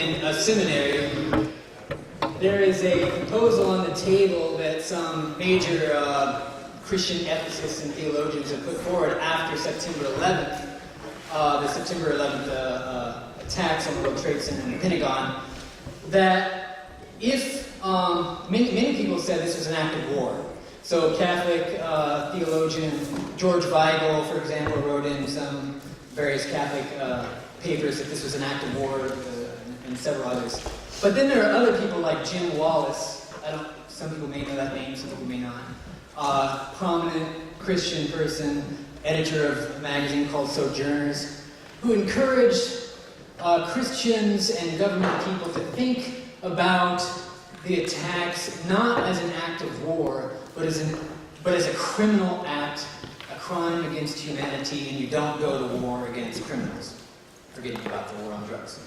in a seminary, there is a proposal on the table that some major Christian ethicists and theologians have put forward after September 11th, the September 11th attacks on the World Trade Center and the Pentagon, that if, many people said this was an act of war. So Catholic theologian George Weigel, for example, wrote in some various Catholic papers that this was an act of war, and several others. But then there are other people like Jim Wallace. Some people may know that name, some people may not. Prominent Christian person, editor of a magazine called Sojourners, who encouraged Christians and government people to think about the attacks not as an act of war, but as a criminal act, a crime against humanity, and you don't go to war against criminals. Forgetting about the war on drugs.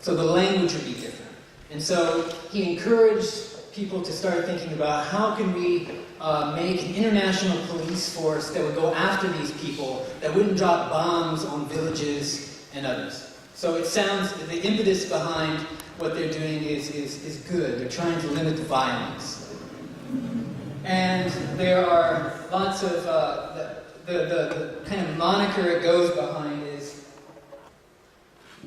So the language would be different. And so he encouraged people to start thinking about how can we make an international police force that would go after these people, that wouldn't drop bombs on villages and others. So it sounds, the impetus behind what they're doing is good. They're trying to limit the violence. And there are lots of, the kind of moniker it goes behind is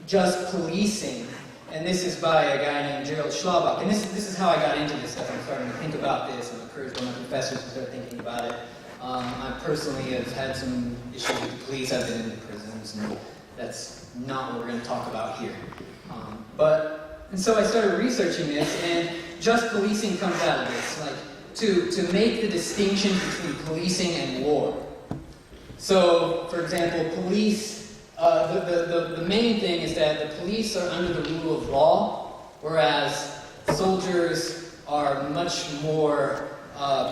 just policing. And this is by a guy named Gerald Schlabach. And this is how I got into this stuff. I'm starting to think about this. I'm encouraged by my professors to start thinking about it. I personally have had some issues with the police. I've been in the prisons, and that's not what we're going to talk about here. And so I started researching this, and just policing comes out of this, like to make the distinction between policing and war. So, for example, police. The main thing is that the police are under the rule of law, whereas soldiers are much more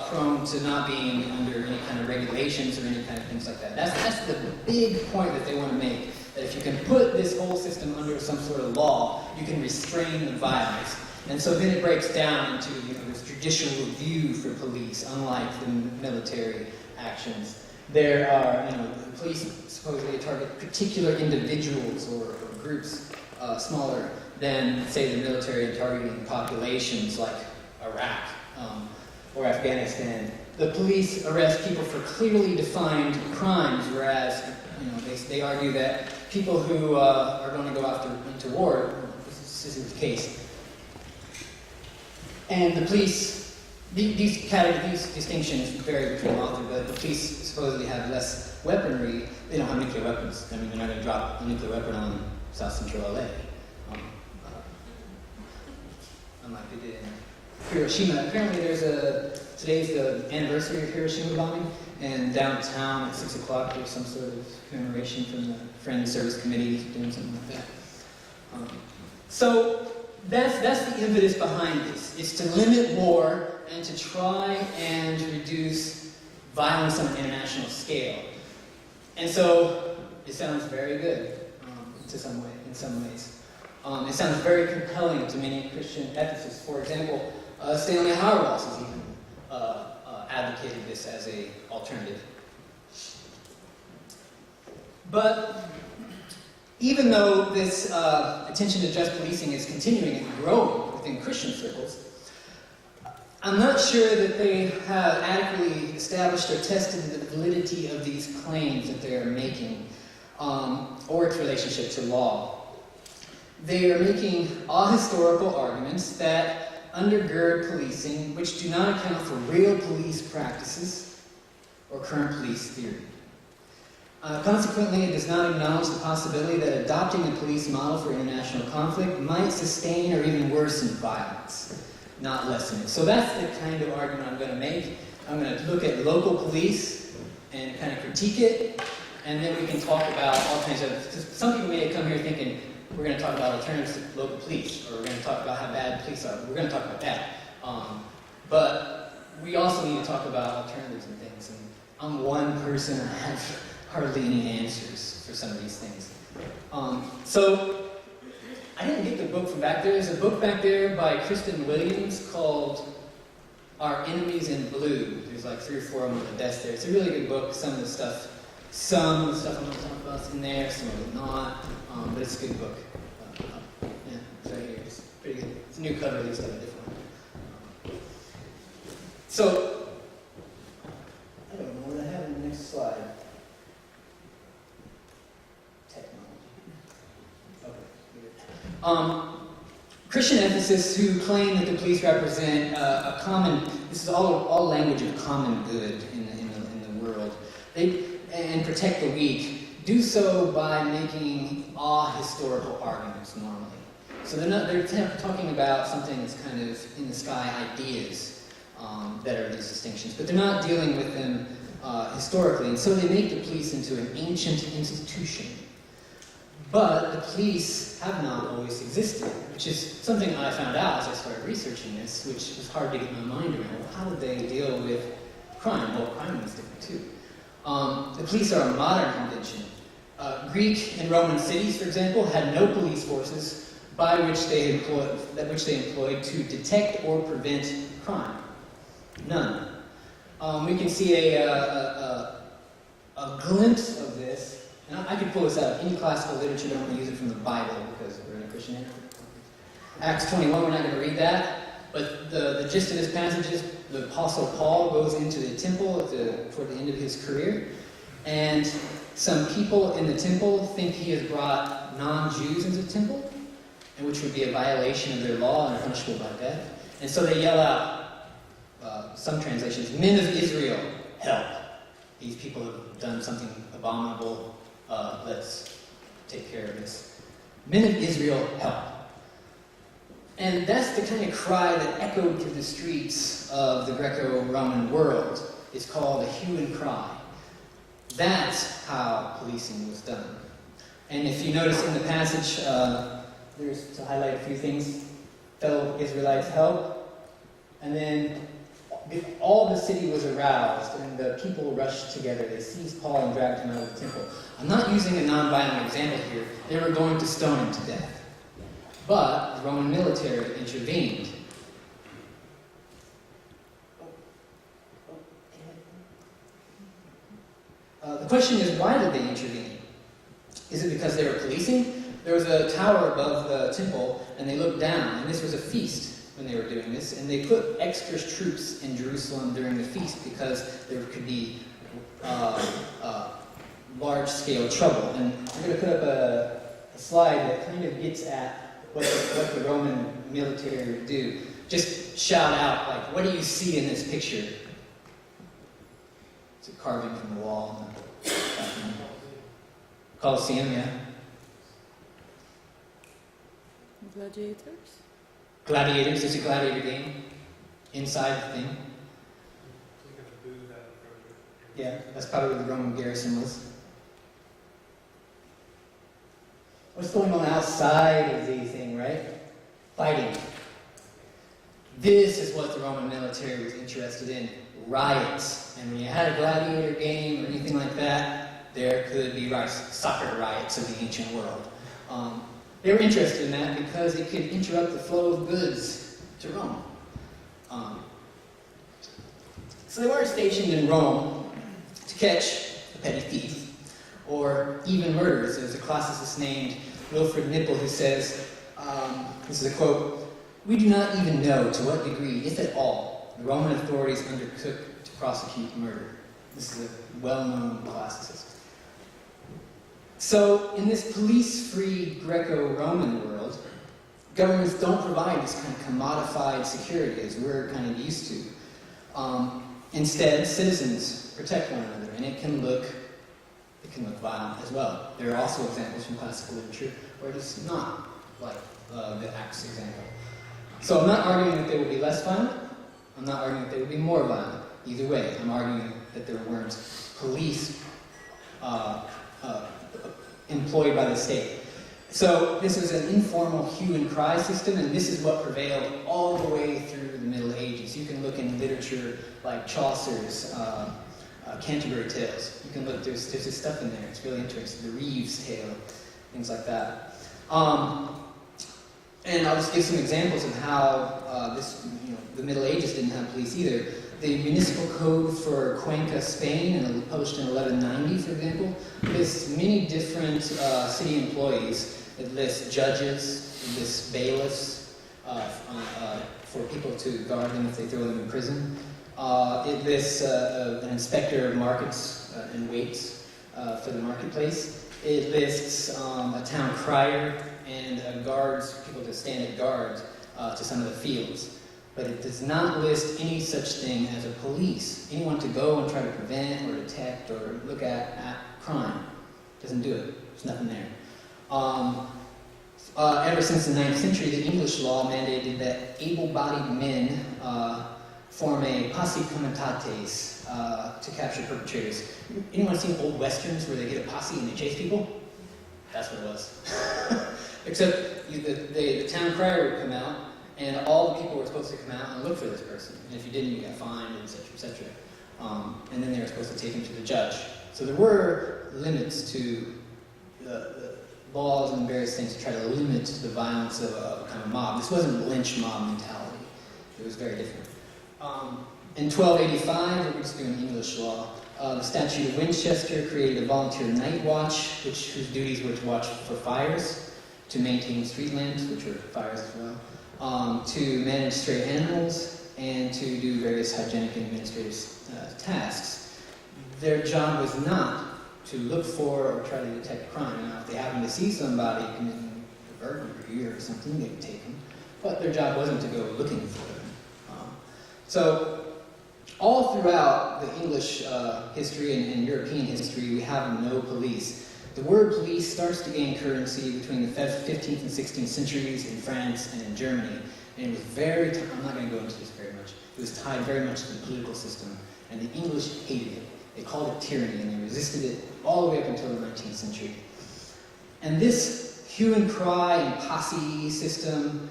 prone to not being under any kind of regulations or any kind of things like that. That's the big point that they want to make, that if you can put this whole system under some sort of law, you can restrain the violence. And so then it breaks down into this judicial review for police, unlike the military actions. There are, the police supposedly target particular individuals or groups smaller than, say, the military targeting populations like Iraq or Afghanistan. The police arrest people for clearly defined crimes, whereas, they argue that people who are going to go into war, this is the case. And the police. These distinctions vary between authors, but the police supposedly have less weaponry. They don't have nuclear weapons. I mean, they're not going to drop a nuclear weapon on South Central LA. Unlike they did in Hiroshima. Apparently today's the anniversary of Hiroshima bombing, and downtown at 6 o'clock there's some sort of commemoration from the Friends Service Committee doing something like that. So that's the impetus behind this. It's to limit war and to try and reduce violence on an international scale. And so it sounds very good in some ways. It sounds very compelling to many Christian ethicists. For example, Stanley Hauerwas has even advocated this as an alternative. But even though this attention to just policing is continuing and growing within Christian circles, I'm not sure that they have adequately established or tested the validity of these claims that they are making, or its relationship to law. They are making ahistorical arguments that undergird policing, which do not account for real police practices or current police theory. Consequently, it does not acknowledge the possibility that adopting a police model for international conflict might sustain or even worsen violence, not lessen it. So that's the kind of argument I'm going to make. I'm going to look at local police and kind of critique it, and then we can talk about all kinds of... Some people may come here thinking, we're going to talk about alternatives to local police, or we're going to talk about how bad police are. We're going to talk about that. But we also need to talk about alternatives and things. And I'm one person, I have hardly any answers for some of these things. So I didn't get the book from back there. There's a book back there by Kristen Williams called Our Enemies in Blue. There's like 3 or 4 of them on the desk there. It's a really good book. Some of the stuff I'm going to talk about is in there, some of it not. But it's a good book. And new cover looks like a different one. So, I don't know what I have in the next slide. Christian ethicists who claim that the police represent a common, this is all language of common good in the world, and protect the weak, do so by making ahistorical arguments normally. So they're talking about something that's kind of in the sky ideas that are these distinctions, but they're not dealing with them historically, and so they make the police into an ancient institution. But the police have not always existed, which is something I found out as I started researching this, which was hard to get my mind around. Well, how did they deal with crime? Well, crime was different too. The police are a modern invention. Greek and Roman cities, for example, had no police forces by which they employed to detect or prevent crime. None. We can see a glimpse of this. And I could pull this out of any classical literature, but I'm going to use it from the Bible because we're in a Christian era. Acts 21, we're not going to read that, but the gist of this passage is the Apostle Paul goes into the temple toward the end of his career, and some people in the temple think he has brought non-Jews into the temple, and which would be a violation of their law and punishable by death. And so they yell out, some translations, "Men of Israel, help. These people have done something abominable. Let's take care of this. Men of Israel, help." And that's the kind of cry that echoed through the streets of the Greco-Roman world. It's called a hue and cry. That's how policing was done. And if you notice in the passage, there's to highlight a few things. Fellow Israelites, help. And then all the city was aroused, and the people rushed together. They seized Paul and dragged him out of the temple. I'm not using a non-violent example here. They were going to stone him to death. But the Roman military intervened. The question is, why did they intervene? Is it because they were policing? There was a tower above the temple, and they looked down, and this was a feast when they were doing this, and they put extra troops in Jerusalem during the feast because there could be large-scale trouble. And I'm going to put up a slide that kind of gets at what the Roman military would do. Just shout out, like, what do you see in this picture? It's a carving from the wall. Colosseum, yeah. Gladiators? Gladiators, it's a gladiator game. Inside the thing. Yeah, that's probably where the Roman garrison was. What's going on outside of the thing, right? Fighting. This is what the Roman military was interested in. Riots. And when you had a gladiator game or anything like that, there could be riots, soccer riots of the ancient world. They were interested in that because it could interrupt the flow of goods to Rome. So they weren't stationed in Rome to catch a petty thief or even murderers. There's a classicist named Wilfred Nipple who says, this is a quote, "We do not even know to what degree, if at all, the Roman authorities undertook to prosecute murder." This is a well-known classicist. So, in this police-free Greco-Roman world, governments don't provide this kind of commodified security as we're kind of used to. Instead, citizens protect one another, and it can look violent as well. There are also examples from classical literature where it is not like the Acts example. So I'm not arguing that they would be less violent. I'm not arguing that they would be more violent. Either way, I'm arguing that there weren't police employed by the state. So this was an informal hue and cry system, and this is what prevailed all the way through the Middle Ages. You can look in literature like Chaucer's Canterbury Tales. You can look, there's this stuff in there. It's really interesting. The Reeves Tale, things like that. And I'll just give some examples of how the Middle Ages didn't have police either. The Municipal Code for Cuenca, Spain, published in 1190, for example, lists many different city employees. It lists judges, it lists bailiffs, for people to guard them if they throw them in prison. It lists an inspector of markets and weights for the marketplace. It lists a town crier and people to stand at guard to some of the fields. But it does not list any such thing as a police, anyone to go and try to prevent or detect or look at crime. It doesn't do it. There's nothing there. Ever since the 9th century, the English law mandated that able-bodied men form a posse comitatus to capture perpetrators. Anyone seen old westerns where they get a posse and they chase people? That's what it was. Except the town crier would come out, and all the people were supposed to come out and look for this person. And if you didn't, you got fined, etc., etc. And then they were supposed to take him to the judge. So there were limits to the laws and various things to try to limit the violence of a kind of mob. This wasn't lynch mob mentality. It was very different. In 1285, we're just doing English law, the Statute of Winchester created a volunteer night watch, whose duties were to watch for fires, to maintain street lamps, which were fires as well, to manage stray animals, and to do various hygienic and administrative tasks. Their job was not to look for or try to detect crime. Now, if they happened to see somebody committing a burglary or something, they would take them. But their job wasn't to go looking for them. So, all throughout the English history and European history, we have no police. The word police starts to gain currency between the 15th and 16th centuries in France and in Germany. And it was I'm not going to go into this very much, it was tied very much to the political system. And the English hated it. They called it tyranny, and they resisted it all the way up until the 19th century. And this hue and cry and posse system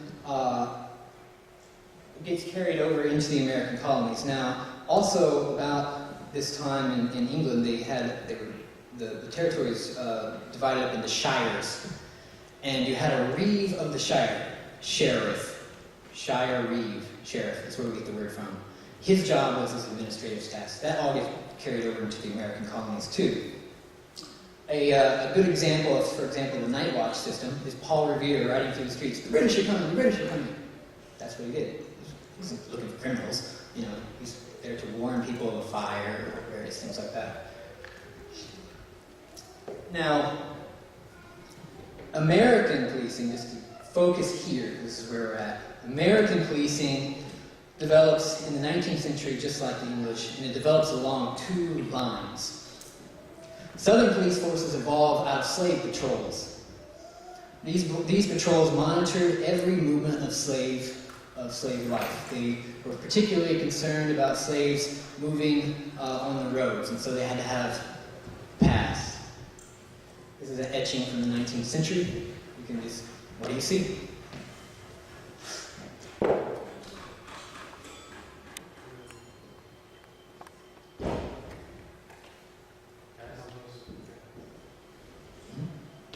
gets carried over into the American colonies. Now, also about this time in England, the territories divided up into shires, and you had a reeve of the shire, sheriff, shire reeve, sheriff. That's where we get the word from. His job was his administrative tasks. That all gets carried over into the American colonies too. A good example of, for example, the night watch system is Paul Revere riding through the streets. The British are coming, the British are coming. That's what he did. He wasn't looking for criminals. He's there to warn people of a fire or various things like that. Now, American policing, just to focus here, this is where we're at. American policing develops in the 19th century just like the English, and it develops along two lines. Southern police forces evolved out of slave patrols. These patrols monitored every movement of slave life. They were particularly concerned about slaves moving on the roads, and so they had to have paths. This is an etching from the 19th century. You can just, what do you see?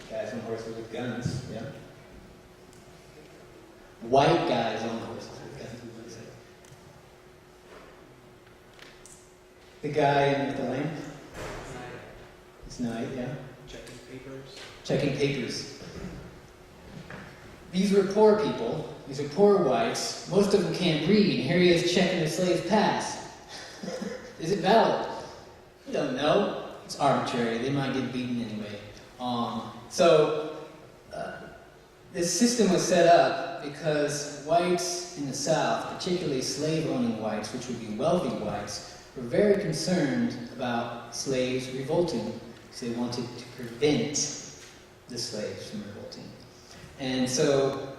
Guys on horses with guns, yeah. White guys on horses with guns. The guy with the lamp? It's night, yeah. Checking papers. These were poor people. These are poor whites. Most of them can't read. And here he is checking the slave pass. Is it valid? You don't know. It's arbitrary. They might get beaten anyway. This system was set up because whites in the South, particularly slave-owning whites, which would be wealthy whites, were very concerned about slaves revolting, because they wanted to prevent the slaves from revolting. And so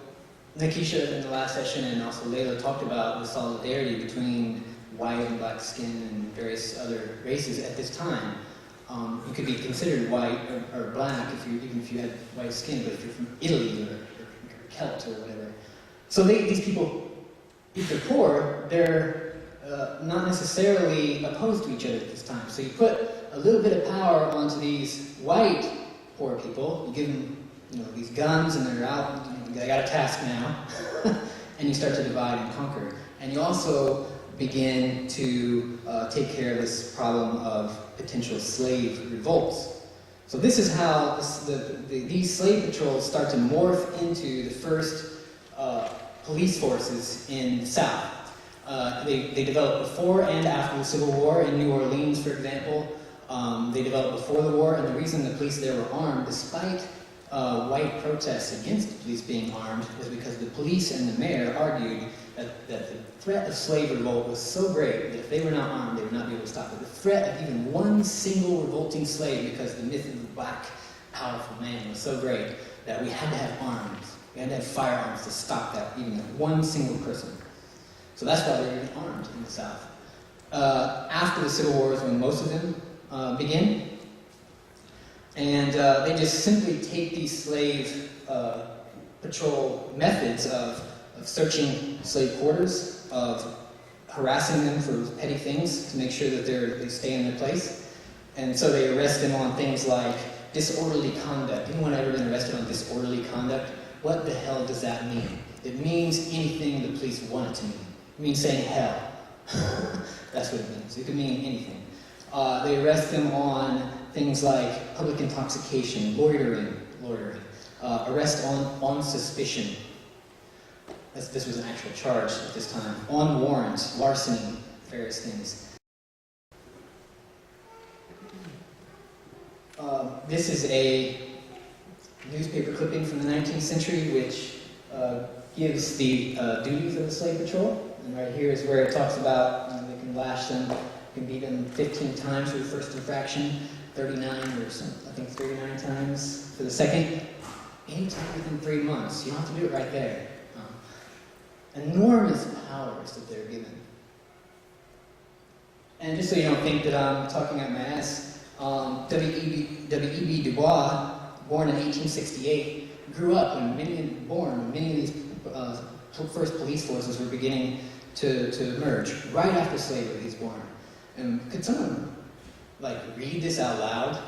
Nikisha in the last session and also Layla talked about the solidarity between white and black skin and various other races at this time. You could be considered white or black even if you had white skin, but if you're from Italy or Celt or whatever. So these people, if they're poor, they're not necessarily opposed to each other at this time. So you put a little bit of power onto these white poor people. You give them, these guns, and they're out. They got a task now, and you start to divide and conquer. And you also begin to take care of this problem of potential slave revolts. So this is how these slave patrols start to morph into the first police forces in the South. They developed before and after the Civil War. In New Orleans, for example, they developed before the war, and the reason the police there were armed, despite white protests against the police being armed, was because the police and the mayor argued that the threat of slave revolt was so great that if they were not armed, they would not be able to stop it. The threat of even one single revolting slave, because the myth of the black, powerful man was so great that we had to have arms. We had to have firearms to stop that, even one single person. So that's why they were even armed in the South. After the Civil War is when most of them begin. And they just simply take these slave patrol methods of searching slave quarters, of harassing them for petty things to make sure that they stay in their place. And so they arrest them on things like disorderly conduct. Anyone ever been arrested on disorderly conduct? What the hell does that mean? It means anything the police want it to mean. It means saying hell. That's what it means. It could mean anything. They arrest them on things like public intoxication, loitering, arrest on suspicion. This was an actual charge at this time. On warrant, larceny, various things. This is a newspaper clipping from the 19th century which gives the duties of the slave patrol. And right here is where it talks about they can lash them, can beat them 15 times for the first infraction, 39 or something, I think 39 times for the second. Anytime within 3 months. You don't have to do it right there. Enormous powers that they're given. And just so you don't think that I'm talking out my ass, W.E.B. Du Bois, born in 1868, grew up when many of these first police forces were beginning to emerge. Right after slavery, he's born. And could someone, read this out loud?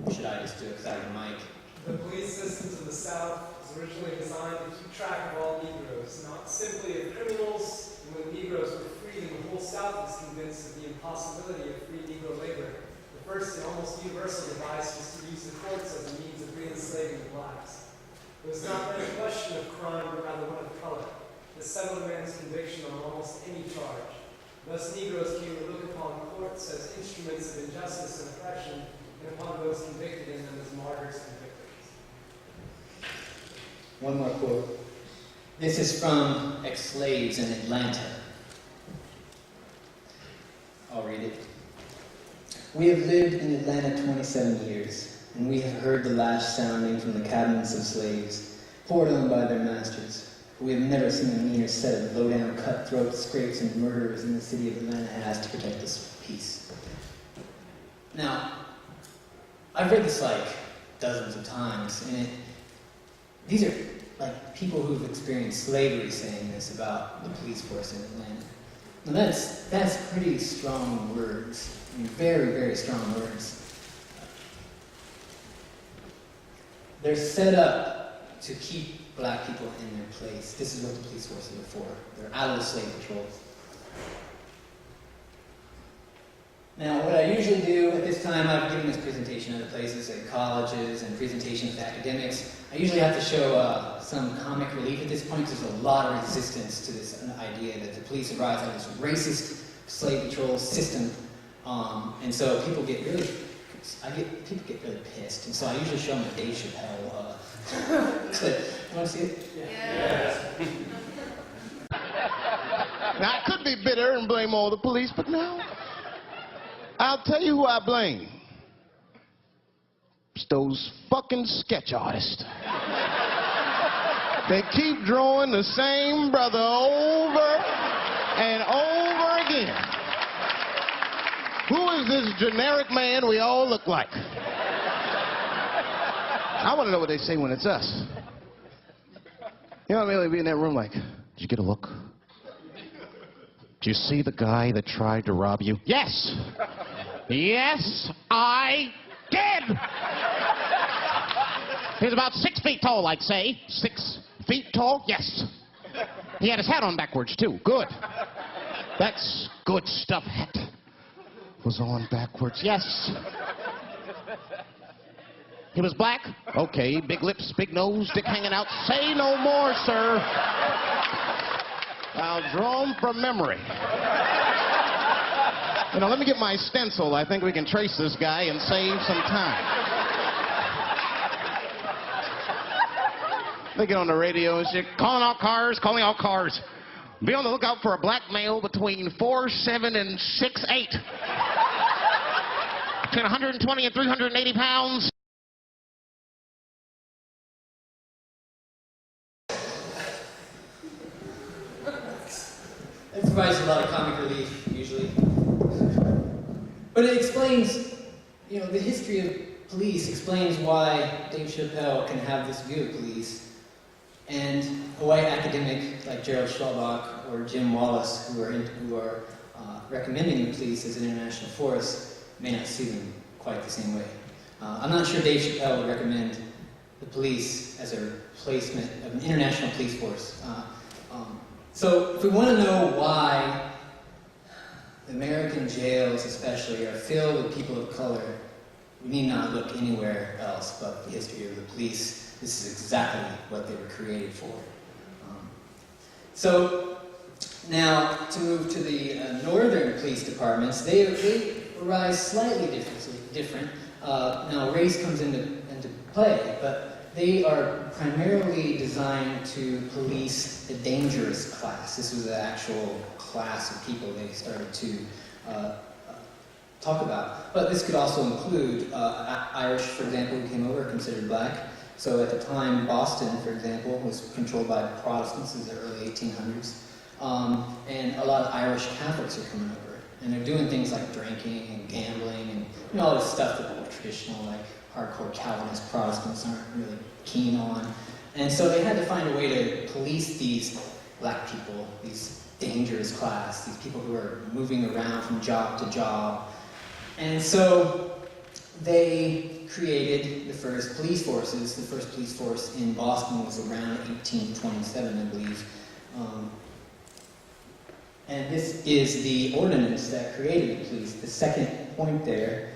Or should I just do it because I have a mic? The police systems of the South was originally designed to keep track of all Negroes, not simply of criminals. And when Negroes were freed, and the whole South was convinced of the impossibility of free Negro labor, the first and almost universal device was to use the courts as a means of re-enslaving the blacks. It was not then a question of crime, but rather one of color. To settle a man's conviction on almost any charge. Thus, Negroes came to look upon courts as instruments of injustice and oppression, and upon those convicted in them as martyrs and victims. One more quote. This is from ex-slaves in Atlanta. I'll read it. We have lived in Atlanta 27 years, and we have heard the lash sounding from the cabins of slaves, poured on by their masters. But we have never seen a meaner set of low-down cutthroats, scrapes, and murderers than the city of Atlanta has to protect this peace. Now, I've read this dozens of times, and these are people who've experienced slavery saying this about the police force in Atlanta. Now that's pretty strong words. I mean, very, very strong words. They're set up to keep black people in their place. This is what the police forces are for. They're out of the slave patrols. Now, what I usually do at this time, I've given this presentation at places at colleges and presentations to academics. I usually have to show some comic relief at this point because there's a lot of resistance to this idea that the police arrive at this racist slave patrol system. And so people get really pissed. And so I usually show them a Dave Chappelle clip. You want to see it? Yes. Now, I could be bitter and blame all the police, but no. I'll tell you who I blame. It's those fucking sketch artists. They keep drawing the same brother over and over again. Who is this generic man we all look like? I want to know what they say when it's us. You know, really be in that room like, did you get a look? Did you see the guy that tried to rob you? Yes! Yes, I did! He was about 6 feet tall, I'd say. 6 feet tall? Yes. He had his hat on backwards, too. Good. That's good stuff. Hat was on backwards. Yes. He was black? Okay, big lips, big nose, dick hanging out. Say no more, sir. I'll draw him from memory. You know, let me get my stencil. I think we can trace this guy and save some time. They get on the radio and say, calling all cars. Be on the lookout for a black male between 4'7" and 6'8". Between 120 and 380 pounds. It provides a lot of comic relief, usually. But it explains, you know, the history of police explains why Dave Chappelle can have this view of police, and a white academic like Gerald Schwalbach or Jim Wallace, who are recommending the police as an international force, may not see them quite the same way. I'm not sure Dave Chappelle would recommend the police as a replacement of an international police force. So if we want to know why American jails especially are filled with people of color, we need not look anywhere else but the history of the police. This is exactly what they were created for. So now to move to the northern police departments, they arise slightly different. Now race comes into play, but they are primarily designed to police the dangerous class. This was the actual class of people they started to talk about. But this could also include Irish, for example, who came over, considered black. So at the time, Boston, for example, was controlled by Protestants in the early 1800s. And a lot of Irish Catholics are coming over. And they're doing things like drinking and gambling and, you know, all this stuff that the traditional, like, hardcore Calvinist Protestants aren't really keen on. And so they had to find a way to police these black people, these dangerous class, these people who are moving around from job to job. And so they created the first police forces. The first police force in Boston was around 1827, I believe. And this is the ordinance that created the police. The second point there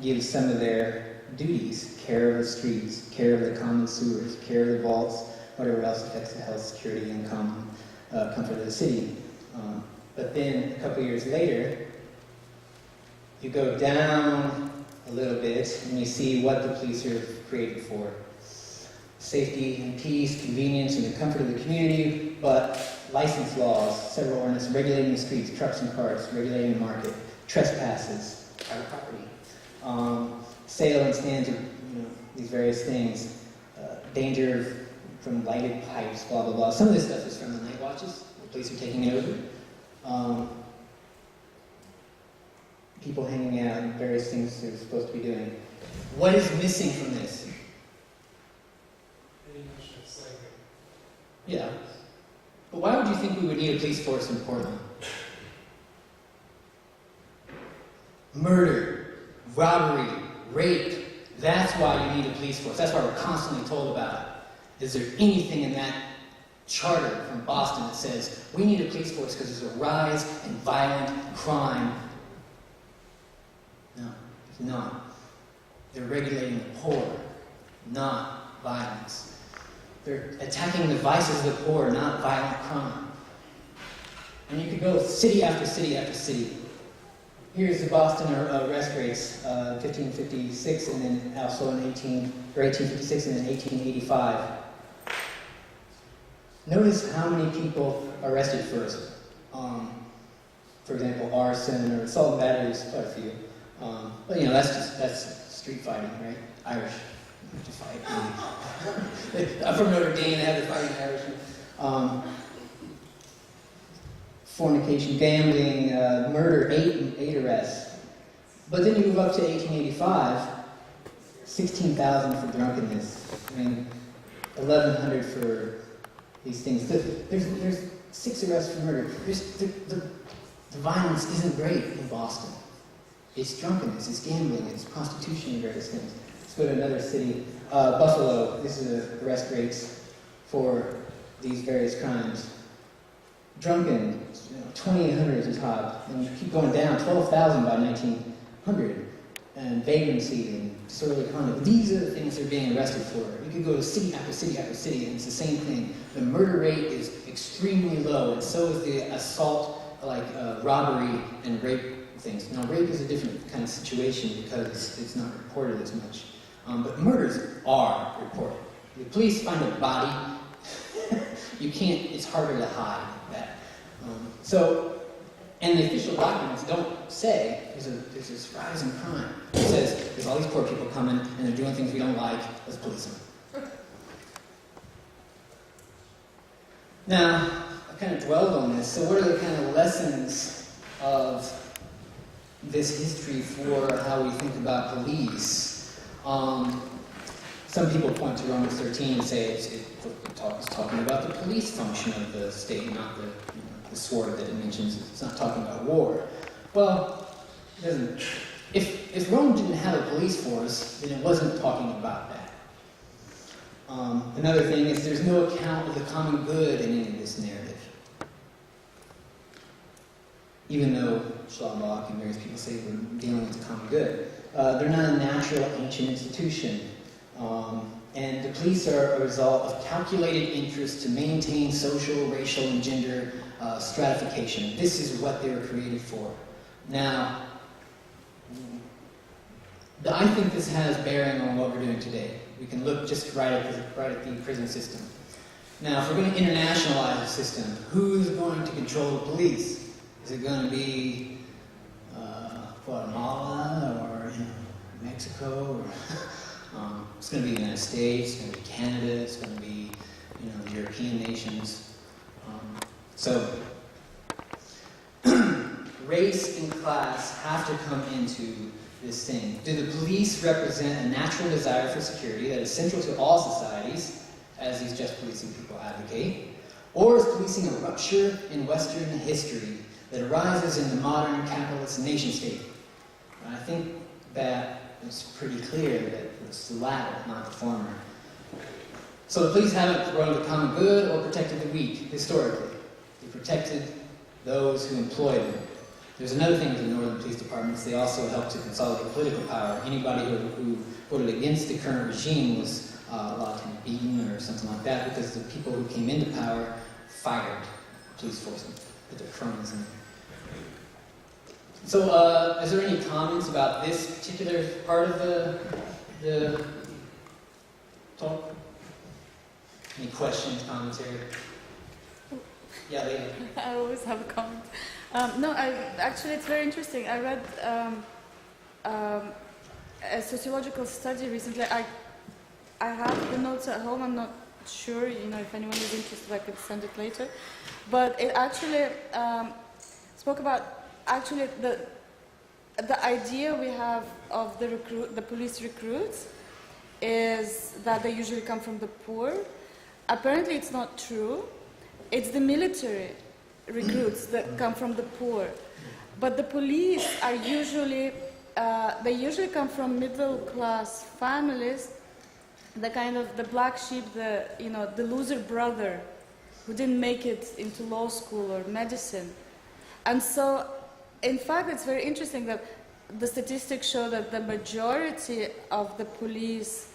gives some of their duties: care of the streets, care of the common sewers, care of the vaults, whatever else affects the health, security, and common comfort of the city. But then a couple years later, you go down a little bit and you see what the police are created for. Safety and peace, convenience, and the comfort of the community, but license laws, several ordinances regulating the streets, trucks and carts, regulating the market, trespasses, private property, sale and stands of, you know, these various things, danger from lighted pipes, blah, blah, blah. Some of this stuff is from the night watches. The police are taking it over. People hanging out and various things they're supposed to be doing. What is missing from this? Any notion of slavery. Yeah. But why would you think we would need a police force in Portland? Murder, robbery, rape. That's why you need a police force. That's why we're constantly told about it. Is there anything in that charter from Boston that says we need a police force because there's a rise in violent crime? No, there's not. They're regulating the poor, not violence. They're attacking the vices of the poor, not violent crime. And you could go city after city after city. Here's the Boston arrest rates, 1556, and then also in 1856 and then 1885. Notice how many people arrested first. For example, arson or assault and battery is quite a few. But you know, that's street fighting, right? Irish to fight. I'm from Notre Dame, they have the fighting Irish. Fornication, gambling, murder, eight arrests. But then you move up to 1885, 16,000 for drunkenness. I mean, 1,100 for these things. There's 6 arrests for murder. The violence isn't great in Boston. It's drunkenness, it's gambling, it's prostitution, and various things. Let's go to another city. Buffalo, this is the arrest rates for these various crimes. Drunken, 2,800 is the top, and you keep going down, 12,000 by 1900. And vagrancy, disorderly conduct. These are the things they're being arrested for. You could go to city after city after city, and it's the same thing. The murder rate is extremely low, and so is the assault, like robbery and rape things. Now, rape is a different kind of situation because it's not reported as much. But murders are reported. The police find a body, you can't, it's harder to hide that. And the official documents don't say there's this rise in crime. It says there's all these poor people coming and they're doing things we don't like, let's police them. Now, I kind of dwelled on this, so what are the kind of lessons of this history for how we think about police? Some people point to Romans 13 and say it's talking about the police function of the state, not the sword that it mentions. It's not talking about war. Well, it doesn't. If Rome didn't have a police force, then it wasn't talking about that. Another thing is there's no account of the common good in any of this narrative. Even though Schlabach and various people say we're dealing with the common good. They're not a natural ancient institution. And the police are a result of calculated interest to maintain social, racial, and gender stratification. This is what they were created for. Now, I think this has bearing on what we're doing today. We can look just right at the prison system. Now, if we're going to internationalize the system, who's going to control the police? Is it going to be Guatemala or Mexico? Or it's going to be the United States, it's going to be Canada, it's going to be the European nations. So race and class have to come into this thing. Do the police represent a natural desire for security that is central to all societies, as these just policing people advocate? Or is policing a rupture in Western history that arises in the modern capitalist nation-state? I think that it's pretty clear that it's the latter, not the former. So the police haven't promoted the common good or protected the weak, historically. They protected those who employ them. There's another thing with the northern police departments. They also help to consolidate political power. Anybody who voted against the current regime was allowed to be beaten or something like that because the people who came into power fired the police force and put their cronies in. So, is there any comments about this particular part of the talk? Any questions, commentary? Yeah, Lady. I always have a comment. Actually, it's very interesting. I read a sociological study recently. I have the notes at home. I'm not sure, if anyone is interested, I could send it later. But it actually spoke about the idea we have of the police recruits is that they usually come from the poor. Apparently, it's not true. It's the military recruits that come from the poor, but the police are usually come from middle-class families, the black sheep, the loser brother who didn't make it into law school or medicine. And so, in fact, it's very interesting that the statistics show that the majority of the police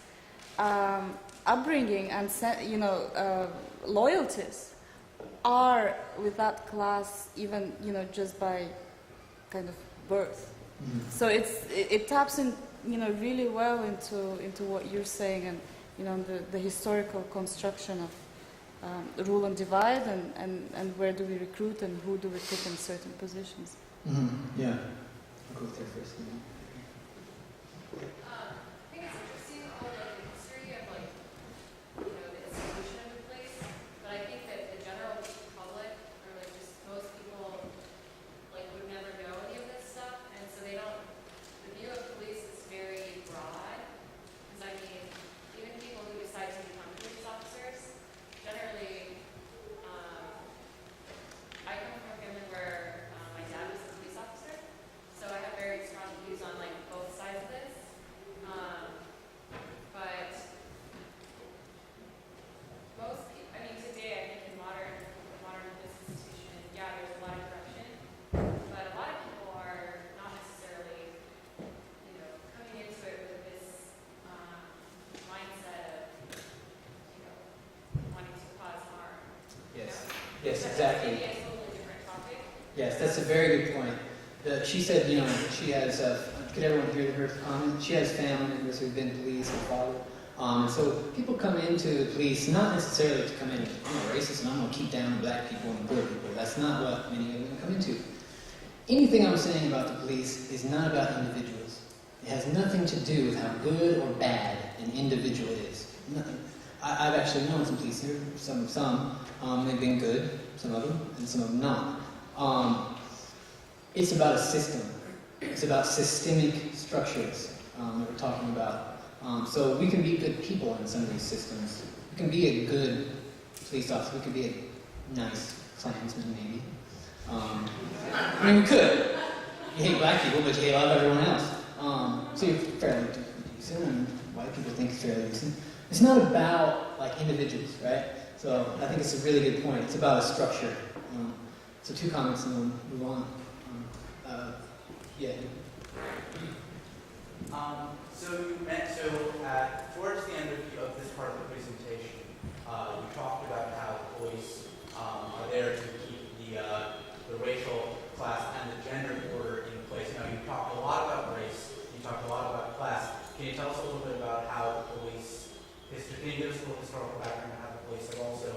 upbringing and loyalties are with that class, even just by kind of birth. Mm-hmm. So it taps in really well into what you're saying, and the historical construction of rule and divide, and where do we recruit and who do we put in certain positions. Mm-hmm. Yeah, I'll go there first. I think it's interesting all the history of the institution of the place, but I think that the general public or just most people would never know any of this stuff, and so they don't. The view of police is very broad, because even people who decide to become police officers, generally, I come from a family where my dad was a police officer, so I have very strong views on both sides of this. Yes, But exactly. That's maybe a totally different topic. Yes, that's a very good point. She said, you know, she has, could everyone hear her comment? She has family members who've been police and father. And so people come into the police not necessarily to come in, I'm a racist and I'm going to keep down the black people and the poor people. That's not what many of them come into. Anything I'm saying about the police is not about individuals. It has nothing to do with how good or bad an individual is. Nothing. I've actually known some police here, some they've been good, some of them, and some of them not. It's about a system. It's about systemic structures that we're talking about. So we can be good people in some of these systems. We can be a good police officer. We can be a nice Klansman, maybe. I mean, we could. You hate black people, but you hate a lot of everyone else. So you're fairly decent, and white people think you're fairly decent. It's not about, like, individuals, right? So I think it's a really good point. It's about a structure. So 2 comments and then move on. Yeah. Towards the end of this part of the presentation, you talked about how police are there to keep the racial, class, and the gender order in place. Now, you talked a lot about race, you talked a lot about class. Can you tell us a little bit about how the police, can you give us a little historical background on how the police have also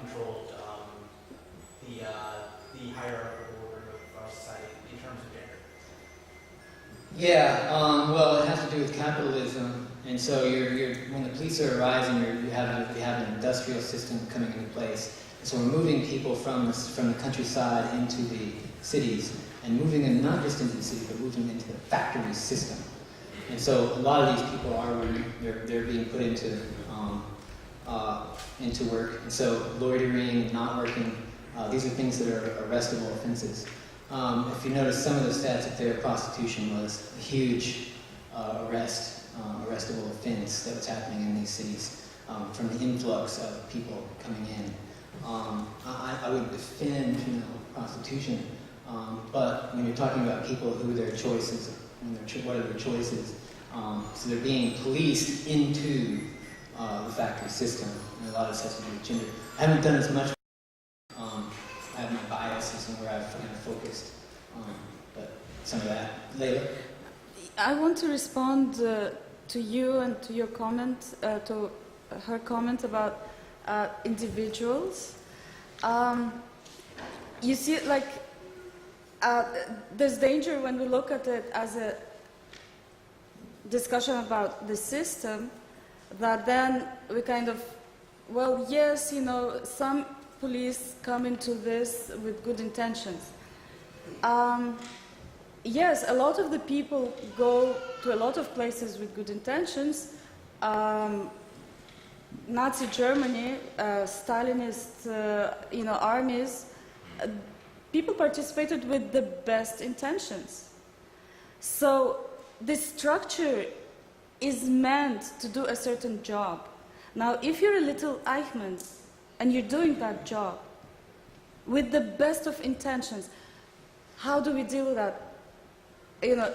controlled the hierarchical order of our society in terms of gender? Yeah, well, it has to do with capitalism, and so when the police are arising, you have an industrial system coming into place. And so we're moving people from the countryside into the cities, and moving them not just into the city, but moving them into the factory system. And so a lot of these people they're being put into work, and so loitering, not working, these are things that are arrestable offenses. If you notice some of the stats up there, prostitution was a huge arrestable offense that was happening in these cities from the influx of people coming in. I would defend, prostitution, but when you're talking about people who their choices, what are their choices, so they're being policed into the factory system, and a lot of this has to do with gender. I haven't done as much. I have my biases and where I've kind of focused, but some of that later. I want to respond to you and to your comment, to her comment about individuals. You see, like, there's danger when we look at it as a discussion about the system, that then we kind of, well, yes, some police come into this with good intentions. Yes, a lot of the people go to a lot of places with good intentions. Nazi Germany, Stalinist, armies, people participated with the best intentions. So this structure is meant to do a certain job. Now, if you're a little Eichmann and you're doing that job with the best of intentions, how do we deal with that?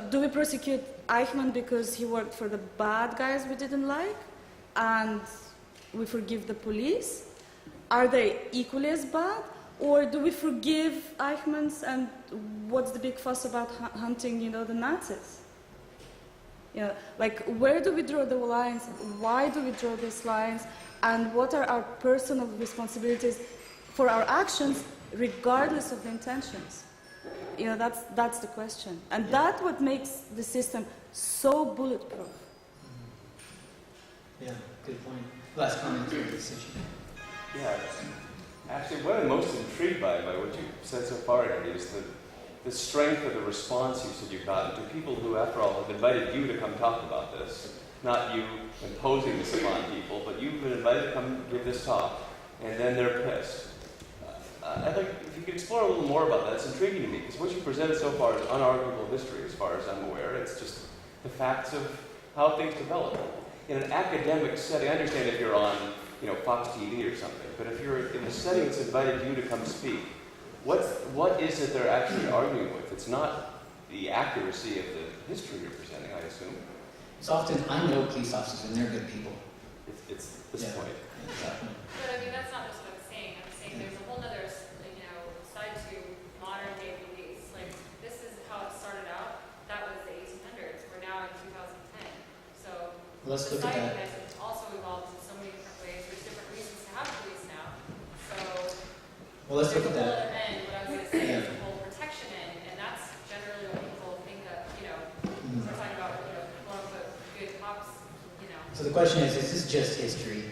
Do we prosecute Eichmann because he worked for the bad guys we didn't like, and we forgive the police? Are they equally as bad? Or do we forgive Eichmanns, and what's the big fuss about hunting, the Nazis? Like, where do we draw the lines? Why do we draw these lines? And what are our personal responsibilities for our actions, regardless of the intentions? That's the question. And that's what makes the system so bulletproof. Yeah, good point. Last comment on this issue. Yeah, actually, what I'm most intrigued by what you said so far, Eddie, is the strength of the response you said you've gotten to people who, after all, have invited you to come talk about this. Not you imposing this upon people, but you've been invited to come give this talk, and then they're pissed. I'd like, if you could explore a little more about that. It's intriguing to me, because what you presented so far is unarguable history, as far as I'm aware. It's just the facts of how things develop. In an academic setting, I understand if you're on, Fox TV or something, but if you're in a setting that's invited you to come speak, what is it they're actually arguing with? It's not the accuracy of the history you're presenting, I assume. It's often, I know police officers and they're good people. It's this point. Exactly. But I mean, that's not just what I'm saying. I'm saying there's a whole other Let's look at society that. has also evolved in so many different ways. There's different reasons to have police now. So Well, let's look at there's a whole that. other end. What I was going to say is the whole protection end, and that's generally what people think that, we're talking about, quote unquote, good cops, So the question is this just history?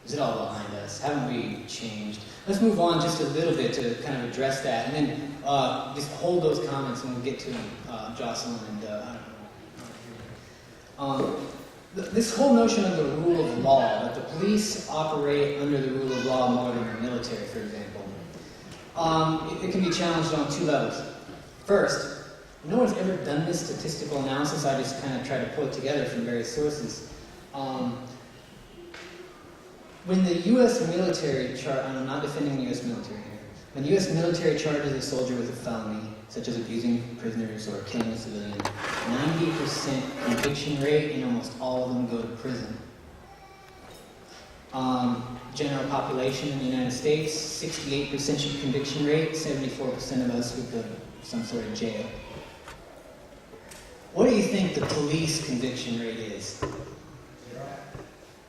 Is it all behind us? Haven't we changed? Let's move on just a little bit to kind of address that, and then just hold those comments and we'll get to them, Jocelyn and I don't know. This whole notion of the rule of law, that the police operate under the rule of law more than the military, for example, it can be challenged on two levels. First, no one's ever done this statistical analysis. I just kind of try to pull it together from various sources. When the U.S. military I'm not defending the U.S. military here. When the U.S. military charges a soldier with a felony, such as abusing prisoners or killing a civilian, 90% conviction rate, and almost all of them go to prison. General population in the United States, 68% conviction rate, 74% of us would go to some sort of jail. What do you think the police conviction rate is?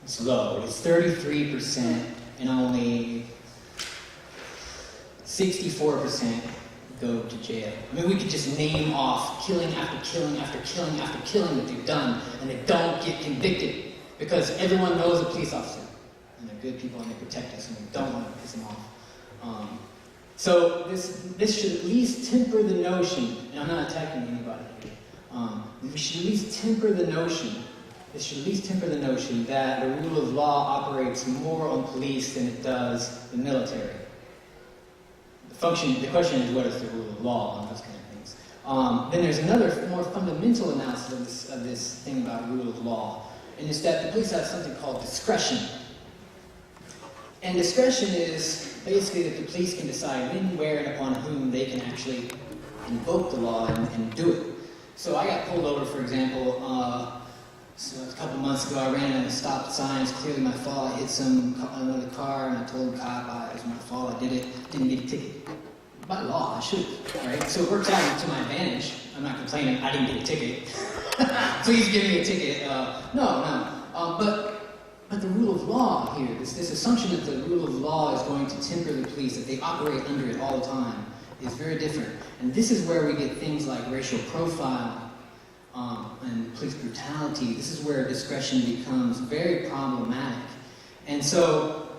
It's low. It's 33%, and only 64% go to jail. I mean, we could just name off killing after killing after killing after killing that they've done, and they don't get convicted because everyone knows a police officer, and they're good people and they protect us, and we don't want to piss them off. So this should at least temper the notion, and I'm not attacking anybody here. We should at least temper the notion. This should at least temper the notion that the rule of law operates more on police than it does the military. The question is, what is the rule of law and those kind of things. Then there's another more fundamental analysis of this thing about rule of law, and it's that the police have something called discretion. And discretion is basically that the police can decide when, where, and upon whom they can actually invoke the law and do it. So I got pulled over, for example, so a couple months ago. I ran into a stop sign. It's clearly my fault. I hit another car, and I told the cop it was my fault. I did it. Didn't get a ticket. By law, I should. Right? So it works out to my advantage. I'm not complaining. I didn't get a ticket. Please give me a ticket. But the rule of law here, this assumption that the rule of law is going to temper the police, that they operate under it all the time, is very different. And this is where we get things like racial profiling and police brutality. This is where discretion becomes very problematic. And so,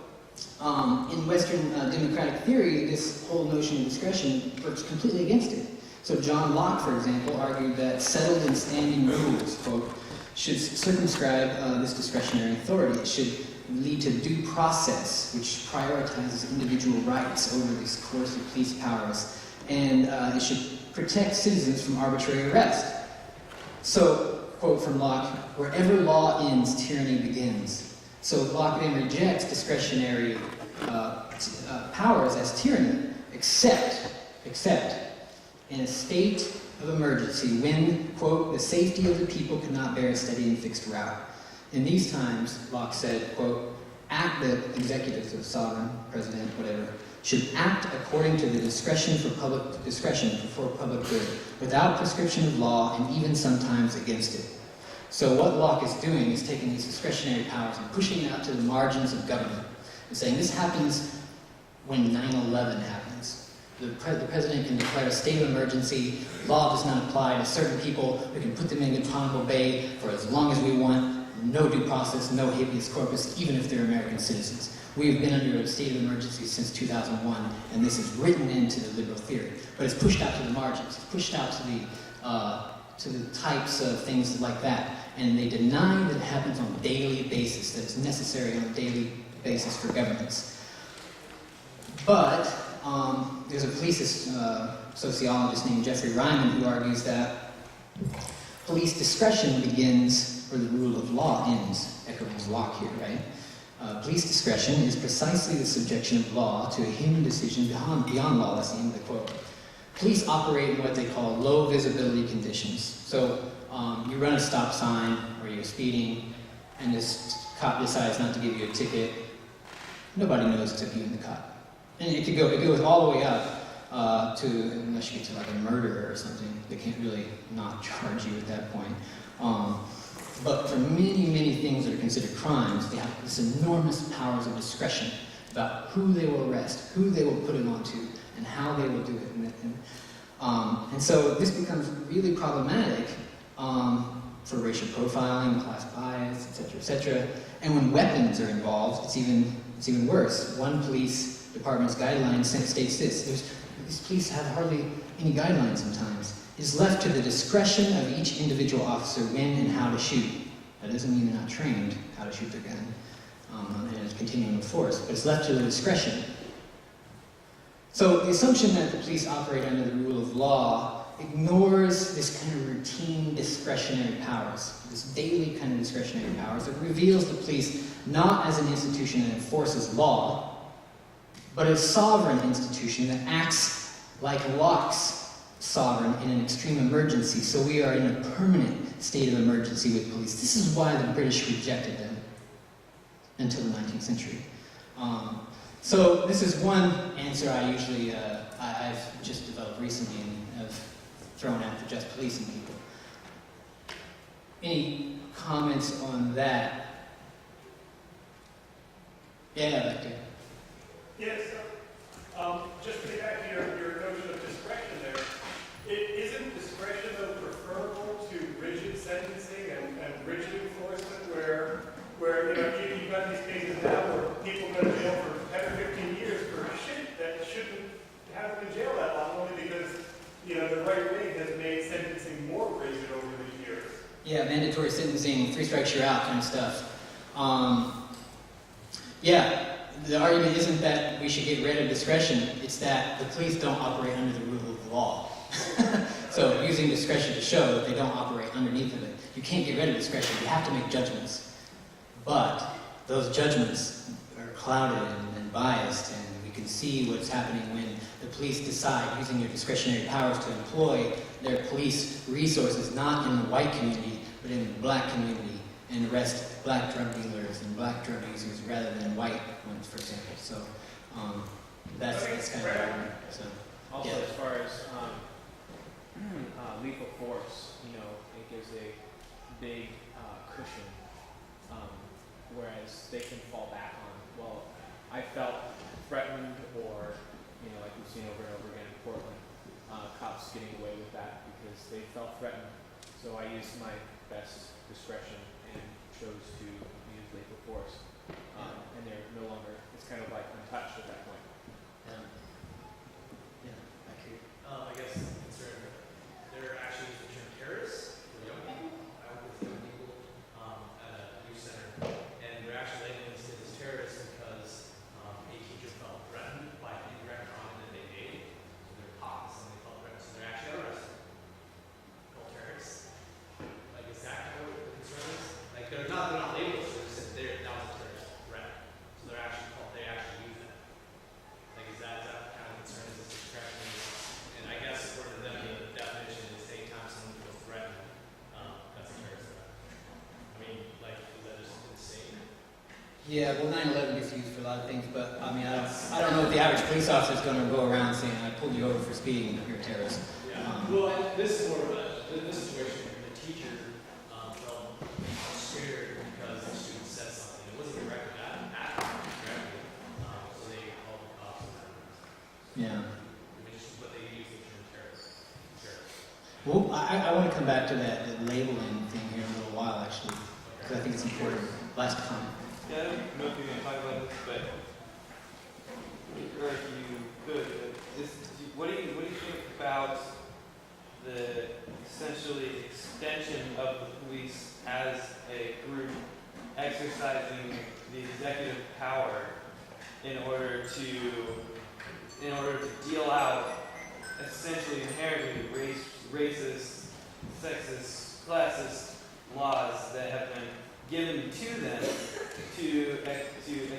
in Western democratic theory, this whole notion of discretion works completely against it. So John Locke, for example, argued that settled and standing rules, quote, should circumscribe this discretionary authority. It should lead to due process, which prioritizes individual rights over this coercive police powers, and it should protect citizens from arbitrary arrest. So, quote from Locke, wherever law ends, tyranny begins. So Locke then rejects discretionary powers as tyranny, except in a state of emergency when, quote, the safety of the people cannot bear a steady and fixed route. In these times, Locke said, quote, the executives of sovereign, president, whatever, should act according to the discretion for public good, without prescription of law and even sometimes against it. So what Locke is doing is taking these discretionary powers and pushing it out to the margins of government and saying this happens when 9/11 happens. The president can declare a state of emergency. Law does not apply to certain people. We can put them in Guantanamo Bay for as long as we want. No due process, no habeas corpus, even if they're American citizens. We have been under a state of emergency since 2001, and this is written into the liberal theory. But it's pushed out to the margins. It's pushed out to the types of things like that. And they deny that it happens on a daily basis, that it's necessary on a daily basis for governments. But there's a police sociologist named Jeffrey Ryman who argues that police discretion begins where the rule of law ends, echoing Locke here, right? Police discretion is precisely the subjection of law to a human decision beyond law. That's the end of the quote. Police operate in what they call low visibility conditions. So you run a stop sign or you're speeding and this cop decides not to give you a ticket. Nobody knows except you and the cop. And it goes all the way up to, unless you get to like a murder or something, they can't really not charge you at that point. But for many, many things that are considered crimes, they have this enormous powers of discretion about who they will arrest, who they will put it onto, and how they will do it. And so this becomes really problematic for racial profiling, class bias, etc., etc. And when weapons are involved, it's even worse. One police department's guidelines states this: these police have hardly any guidelines sometimes. It's left to the discretion of each individual officer when and how to shoot. That doesn't mean they're not trained how to shoot their gun, and it's continuing with force, but it's left to the discretion. So the assumption that the police operate under the rule of law ignores this kind of routine discretionary powers, this daily kind of discretionary powers. It reveals the police not as an institution that enforces law, but as a sovereign institution that acts like Locke's sovereign in an extreme emergency. So we are in a permanent state of emergency with police. This is why the British rejected them until the 19th century. So this is one answer I usually, I've just developed recently and have thrown at the just policing people. Any comments on that? Yeah, Victor. Yes, just to get back to your notion of discretion there, isn't discretion though preferable to rigid sentencing and rigid enforcement where you've got these cases now where people go to jail for 10 or 15 years for shit that shouldn't have them in jail that long, only because the right wing has made sentencing more rigid over the years. Yeah, mandatory sentencing, 3 strikes you're out kind of stuff. Yeah. The argument isn't that we should get rid of discretion, it's that the police don't operate under the rule of law. So using discretion to show that they don't operate underneath of it. You can't get rid of discretion, you have to make judgments. But those judgments are clouded and biased, and we can see what's happening when the police decide, using their discretionary powers, to employ their police resources not in the white community, but in the black community, and arrest black drug dealers and black drug users rather than white ones, for example. So that's kind of the argument. So, also, yeah. as far as lethal force, it gives a big cushion, whereas they can fall back on, well, I felt threatened, or, like we've seen over and over again in Portland, cops getting away with that because they felt threatened. So I used my best discretion and chose to use lethal force. And they're no longer, it's kind of like untouched at that point. Yeah, accurate. I guess the concern, they're actually using the term terrorists for young people. I work with young people at a youth center, and they're actually labeling this as terrorists because a teacher felt threatened by an indirect comment that they made to their class, and they felt threatened, so they're actually arrested. Called terrorists. Like, is that what the concern is? Like, they're not labeled, so that was a terrorist threat. So they actually use that. Like, is that kind of concern? Is this discretion? And I guess according to them, the definition is anytime someone feels threatened, that's a terrorist threat. I mean, like, is that just insane? Yeah, well, 9/11 gets used for a lot of things, but I mean, I don't know if the average police officer is going to go around saying, "I pulled you over for speeding, you're a terrorist." Yeah. Well, this is more of this situation where the teacher felt scared because the student said something. It wasn't directed at him directly, so they called the cops. Yeah. But they use the term terrorist. Well, I want to come back to that labeling thing here in a little while, actually, because I think it's important. Last comment. Yeah, I don't know if you're going to talk about this, but or if you could, what do you think about the essentially extension of the police as a group exercising the executive power in order to deal out essentially inherently racist, sexist, classist laws that have been given to them to execute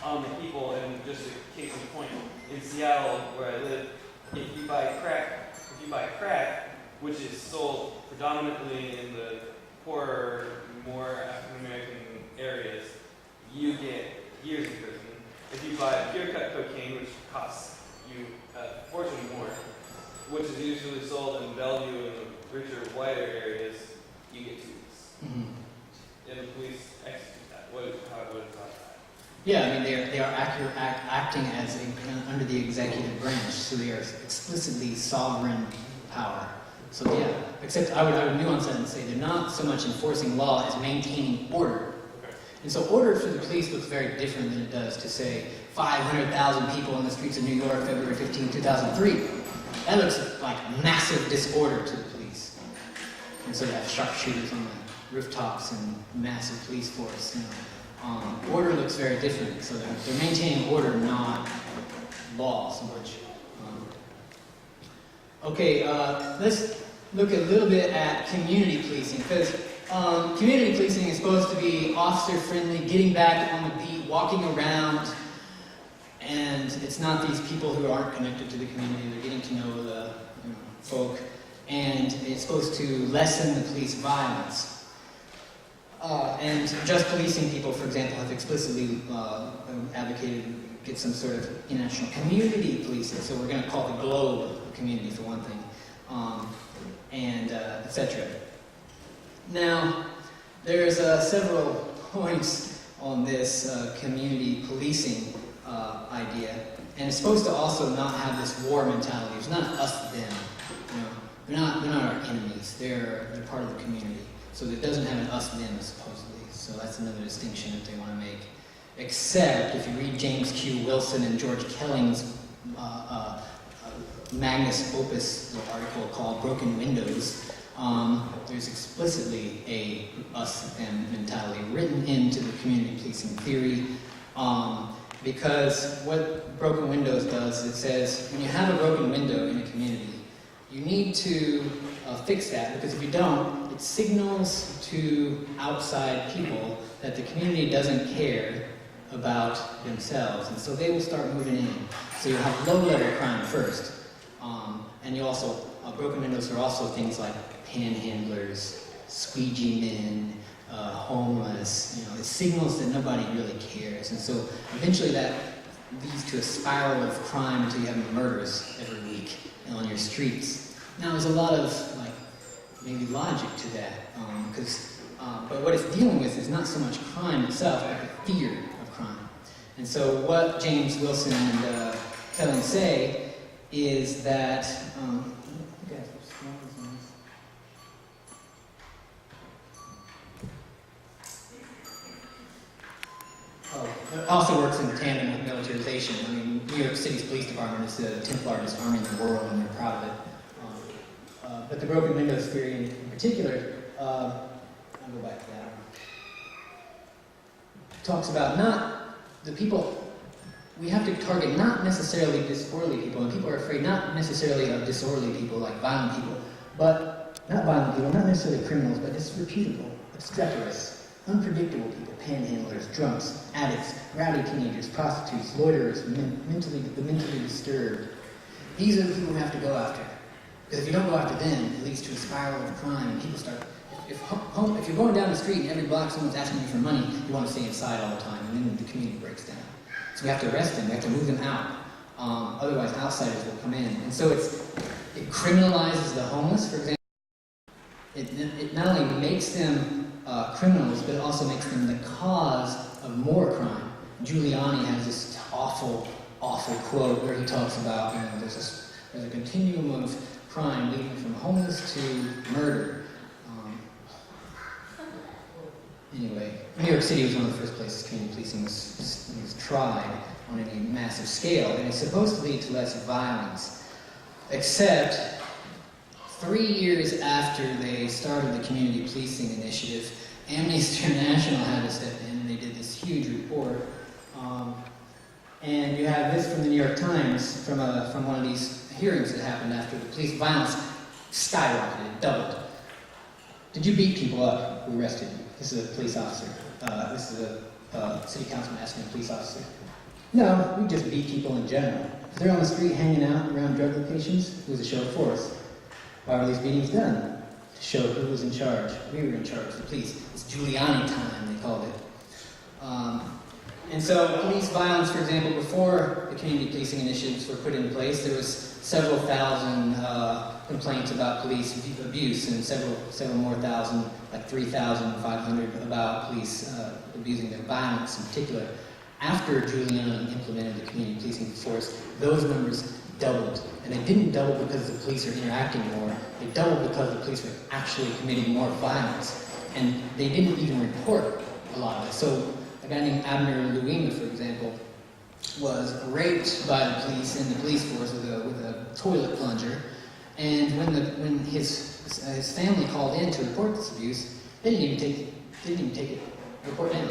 on the people? And just a case in point, in Seattle, where I live, if you buy crack, which is sold predominantly in the poorer, more African American areas, you get years in prison. If you buy pure cut cocaine, which costs you a fortune more, which is usually sold in Bellevue and richer, wider areas, you get 2 weeks. Mm-hmm. And the police execute that. What is that? Yeah, I mean, they are acting as under the executive branch, so they are explicitly sovereign power. So yeah, except I would nuance that and say they're not so much enforcing law as maintaining order. And so order for the police looks very different than it does to say 500,000 people in the streets of New York, February 15, 2003. That looks like massive disorder to the police. And so you have sharpshooters on the rooftops and massive police force. Order looks very different. So they're maintaining order, not law so much. Okay, let's look a little bit at community policing, because community policing is supposed to be officer-friendly, getting back on the beat, walking around, and it's not these people who aren't connected to the community. They're getting to know the folk, and it's supposed to lessen the police violence. And just policing people, for example, have explicitly advocated get some sort of international community policing. So we're going to call it the globe community for one thing, and etc. Now, there's several points on this community policing idea, and it's supposed to also not have this war mentality. It's not us them. They're not our enemies. They're part of the community. So it doesn't have an us them supposedly. So that's another distinction that they want to make. Except if you read James Q. Wilson and George Kelling's magnus opus article called Broken Windows, there's explicitly a us-them mentality written into the community policing theory, because what Broken Windows does, it says when you have a broken window in a community, you need to fix that, because if you don't, it signals to outside people that the community doesn't care about themselves, and so they will start moving in. So you'll have low-level crime first, and you also, broken windows are also things like panhandlers, squeegee men, homeless. It signals that nobody really cares, and so eventually that leads to a spiral of crime until you have murders every week on your streets. Now there's a lot of maybe logic to that, but what it's dealing with is not so much crime itself, but the fear of crime. And so what James Wilson and Kelly say is that it also works in tandem with militarization. I mean, New York City's police department is the 10th largest army in the world, and they're proud of it. But the broken windows theory in particular, I'll go back to that one, talks about not the people, we have to target not necessarily disorderly people, and people are afraid not necessarily of disorderly people like violent people, but not violent people, not necessarily criminals, but disreputable, obstreperous, unpredictable people, panhandlers, drunks, addicts, rowdy teenagers, prostitutes, loiterers, the mentally disturbed. These are the people we have to go after. Because if you don't go after them, it leads to a spiral of crime, and people start. If you're going down the street and every block someone's asking you for money, you want to stay inside all the time, and then the community breaks down. So we have to arrest them. We have to move them out. Otherwise, outsiders will come in. And so it criminalizes the homeless, for example. It not only makes them criminals, but it also makes them the cause of more crime. Giuliani has this awful, awful quote where he talks about, there's a continuum of crime leading from homeless to murder. Anyway, New York City was one of the first places community policing was tried on any massive scale, and it's supposed to lead to less violence. Except 3 years after they started the community policing initiative, Amnesty International had to step in, and they did this huge report. And you have this from the New York Times, from one of these hearings that happened after the police violence skyrocketed, doubled. Did you beat people up who arrested you? This is a police officer. This is a city councilman asking a police officer. No, we just beat people in general. If they're on the street hanging out around drug locations, it was a show of force. Why were these beatings done? To show who was in charge. We were in charge, the police. It's Giuliani time, they called it. And so police violence, for example, before the community policing initiatives were put in place, there was several thousand complaints about police abuse and several more thousand, like 3,500 about police abusing their violence in particular. After Giuliani implemented the community policing force, those numbers doubled. And they didn't double because the police are interacting more. They doubled because the police were actually committing more violence. And they didn't even report a lot of it. So a guy named Abner Luima, for example, was raped by the police in the police force with a toilet plunger. And when his family called in to report this abuse, they didn't even take it, report it.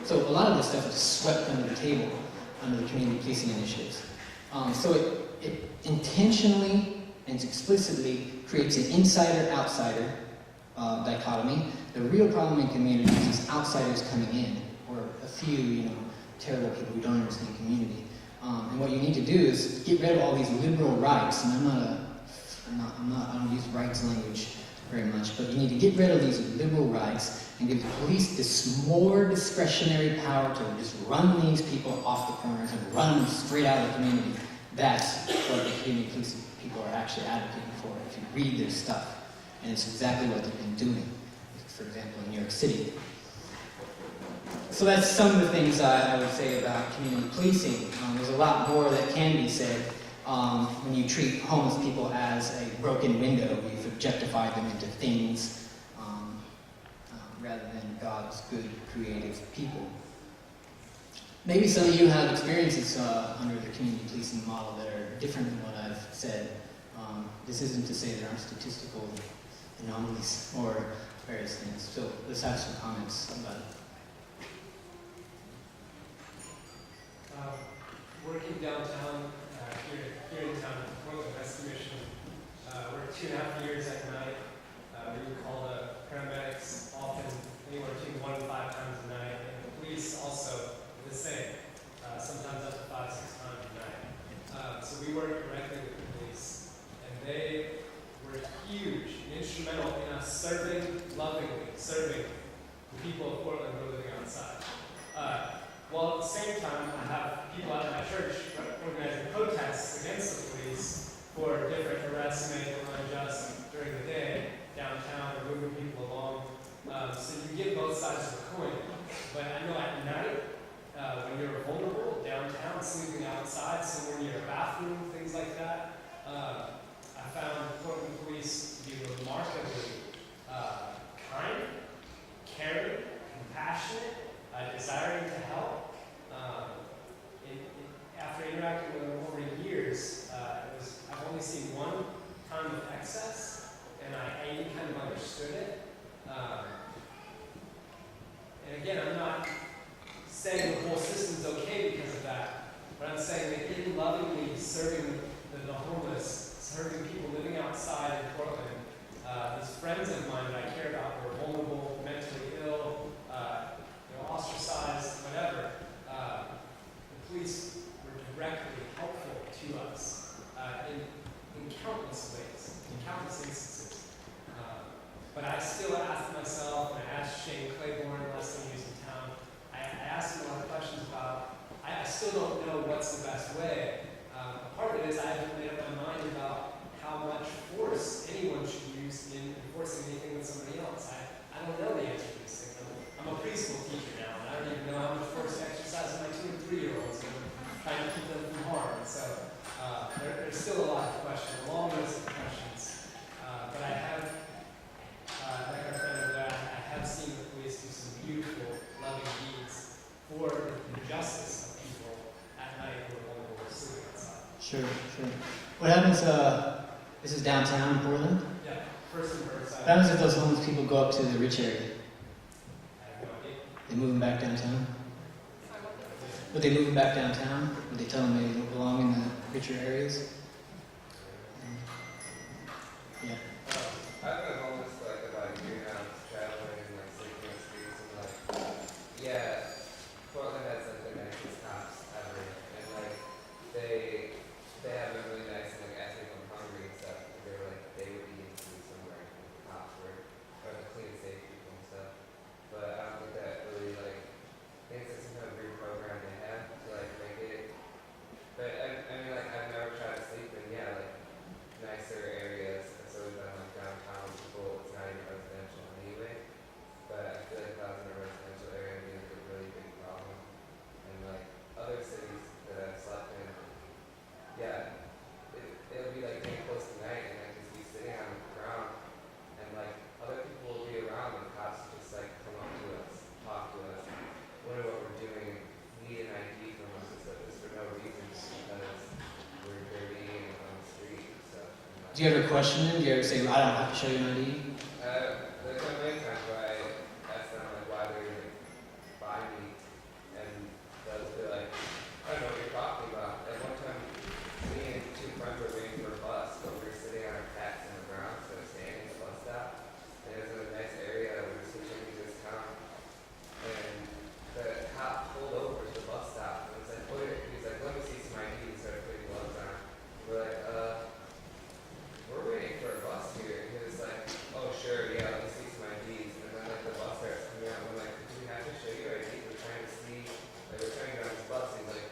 So a lot of this stuff is swept under the table under the community policing initiatives. So it intentionally and explicitly creates an insider-outsider dichotomy. The real problem in communities is outsiders coming in, or a few, terrible people who don't understand community. And what you need to do is get rid of all these liberal rights. And I don't use rights language very much, but you need to get rid of these liberal rights and give the police this more discretionary power to just run these people off the corners and run them straight out of the community. That's what the community policing people are actually advocating for, if you read their stuff. And it's exactly what they've been doing, for example, in New York City. So that's some of the things I would say about community policing. There's a lot more that can be said. When you treat homeless people as a broken window, you've objectified them into things rather than God's good, creative people. Maybe some of you have experiences under the community policing model that are different than what I've said. This isn't to say there aren't statistical anomalies or various things. So let's have some comments about it. Working downtown, here in town, Portland Rescue Mission, worked 2.5 years at night. We would call the paramedics often anywhere between 1 and 5 times a night, and the police also the same, sometimes up to 5, 6 times a night. So we worked directly with the police, and they were huge and instrumental in us lovingly serving the people of Portland who are living outside. While at the same time, I have people out of my church organizing protests against the police for different arrests made unjust during the day downtown or moving people along. So you get both sides of the coin. But I know at night, when you're vulnerable downtown, sleeping outside, somewhere near a bathroom, things like that, I found Portland police to be remarkably kind, caring, compassionate, desiring to help. After interacting with them over years, I've only seen one time of excess, and I kind of understood it. And again, I'm not saying the whole system's okay because of that, but I'm saying that in lovingly serving the homeless, serving people living outside in Portland, these friends of mine that I care about who are vulnerable, mentally ill, ostracized, whatever, the police were directly helpful to us in countless ways, in countless instances. But I still ask myself, and I asked Shane Claiborne last time he was in town, I asked him a lot of questions about, I still don't know what's the best way. Part of it is I haven't made up my mind about how much force anyone should use in enforcing anything with somebody else. I don't know the answer to this thing. I'm a preschool teacher now, and I don't even know how much force to exercise on my 2 and 3-year-olds, and I'm trying to keep them from harm. So there's still a lot of questions, a long list of questions. But I have, like our friend over there, I have seen the police do some beautiful, loving deeds for the justice of people at night who are vulnerable to sleeping outside. Sure. What happens, this is downtown Portland? Yeah, first and first. What happens if those homeless people go up to the rich area? I have no idea. They move them back downtown? Would they move them back downtown? Would they tell them they don't belong in the richer areas? Yeah. I've been homeless for like about a year now, traveling and like sleeping on the streets and like, yeah, Portland has like the nicest cops ever, and like they have been really nice and like asked me if I'm hungry and stuff. They were like they would eat food somewhere. The cops were or the clean, safe people and stuff. But I don't think that really like I think it's some kind of weird program Do you ever question them? Do you ever say, I don't have to show you an ID? There's been many times where I ask them like why they're gonna buy me, and they'll be like, I don't know what you're talking about. Like one time, me and two friends were waiting for a bus, but we were sitting on our cats in the ground, so standing at the bus stop, and it was in a nice area that we were switching to this town, and the cop pulled over to the bus stop and was like, oh, he's like, let me see some ID, and started putting gloves on. We're like, we're waiting for a bus here. He was like, oh, sure, yeah, let me see some IDs. And then, like, the bus starts coming out. And we're like, do we have to show you ID? We're trying to see, like, we're trying to get on this bus. He's like,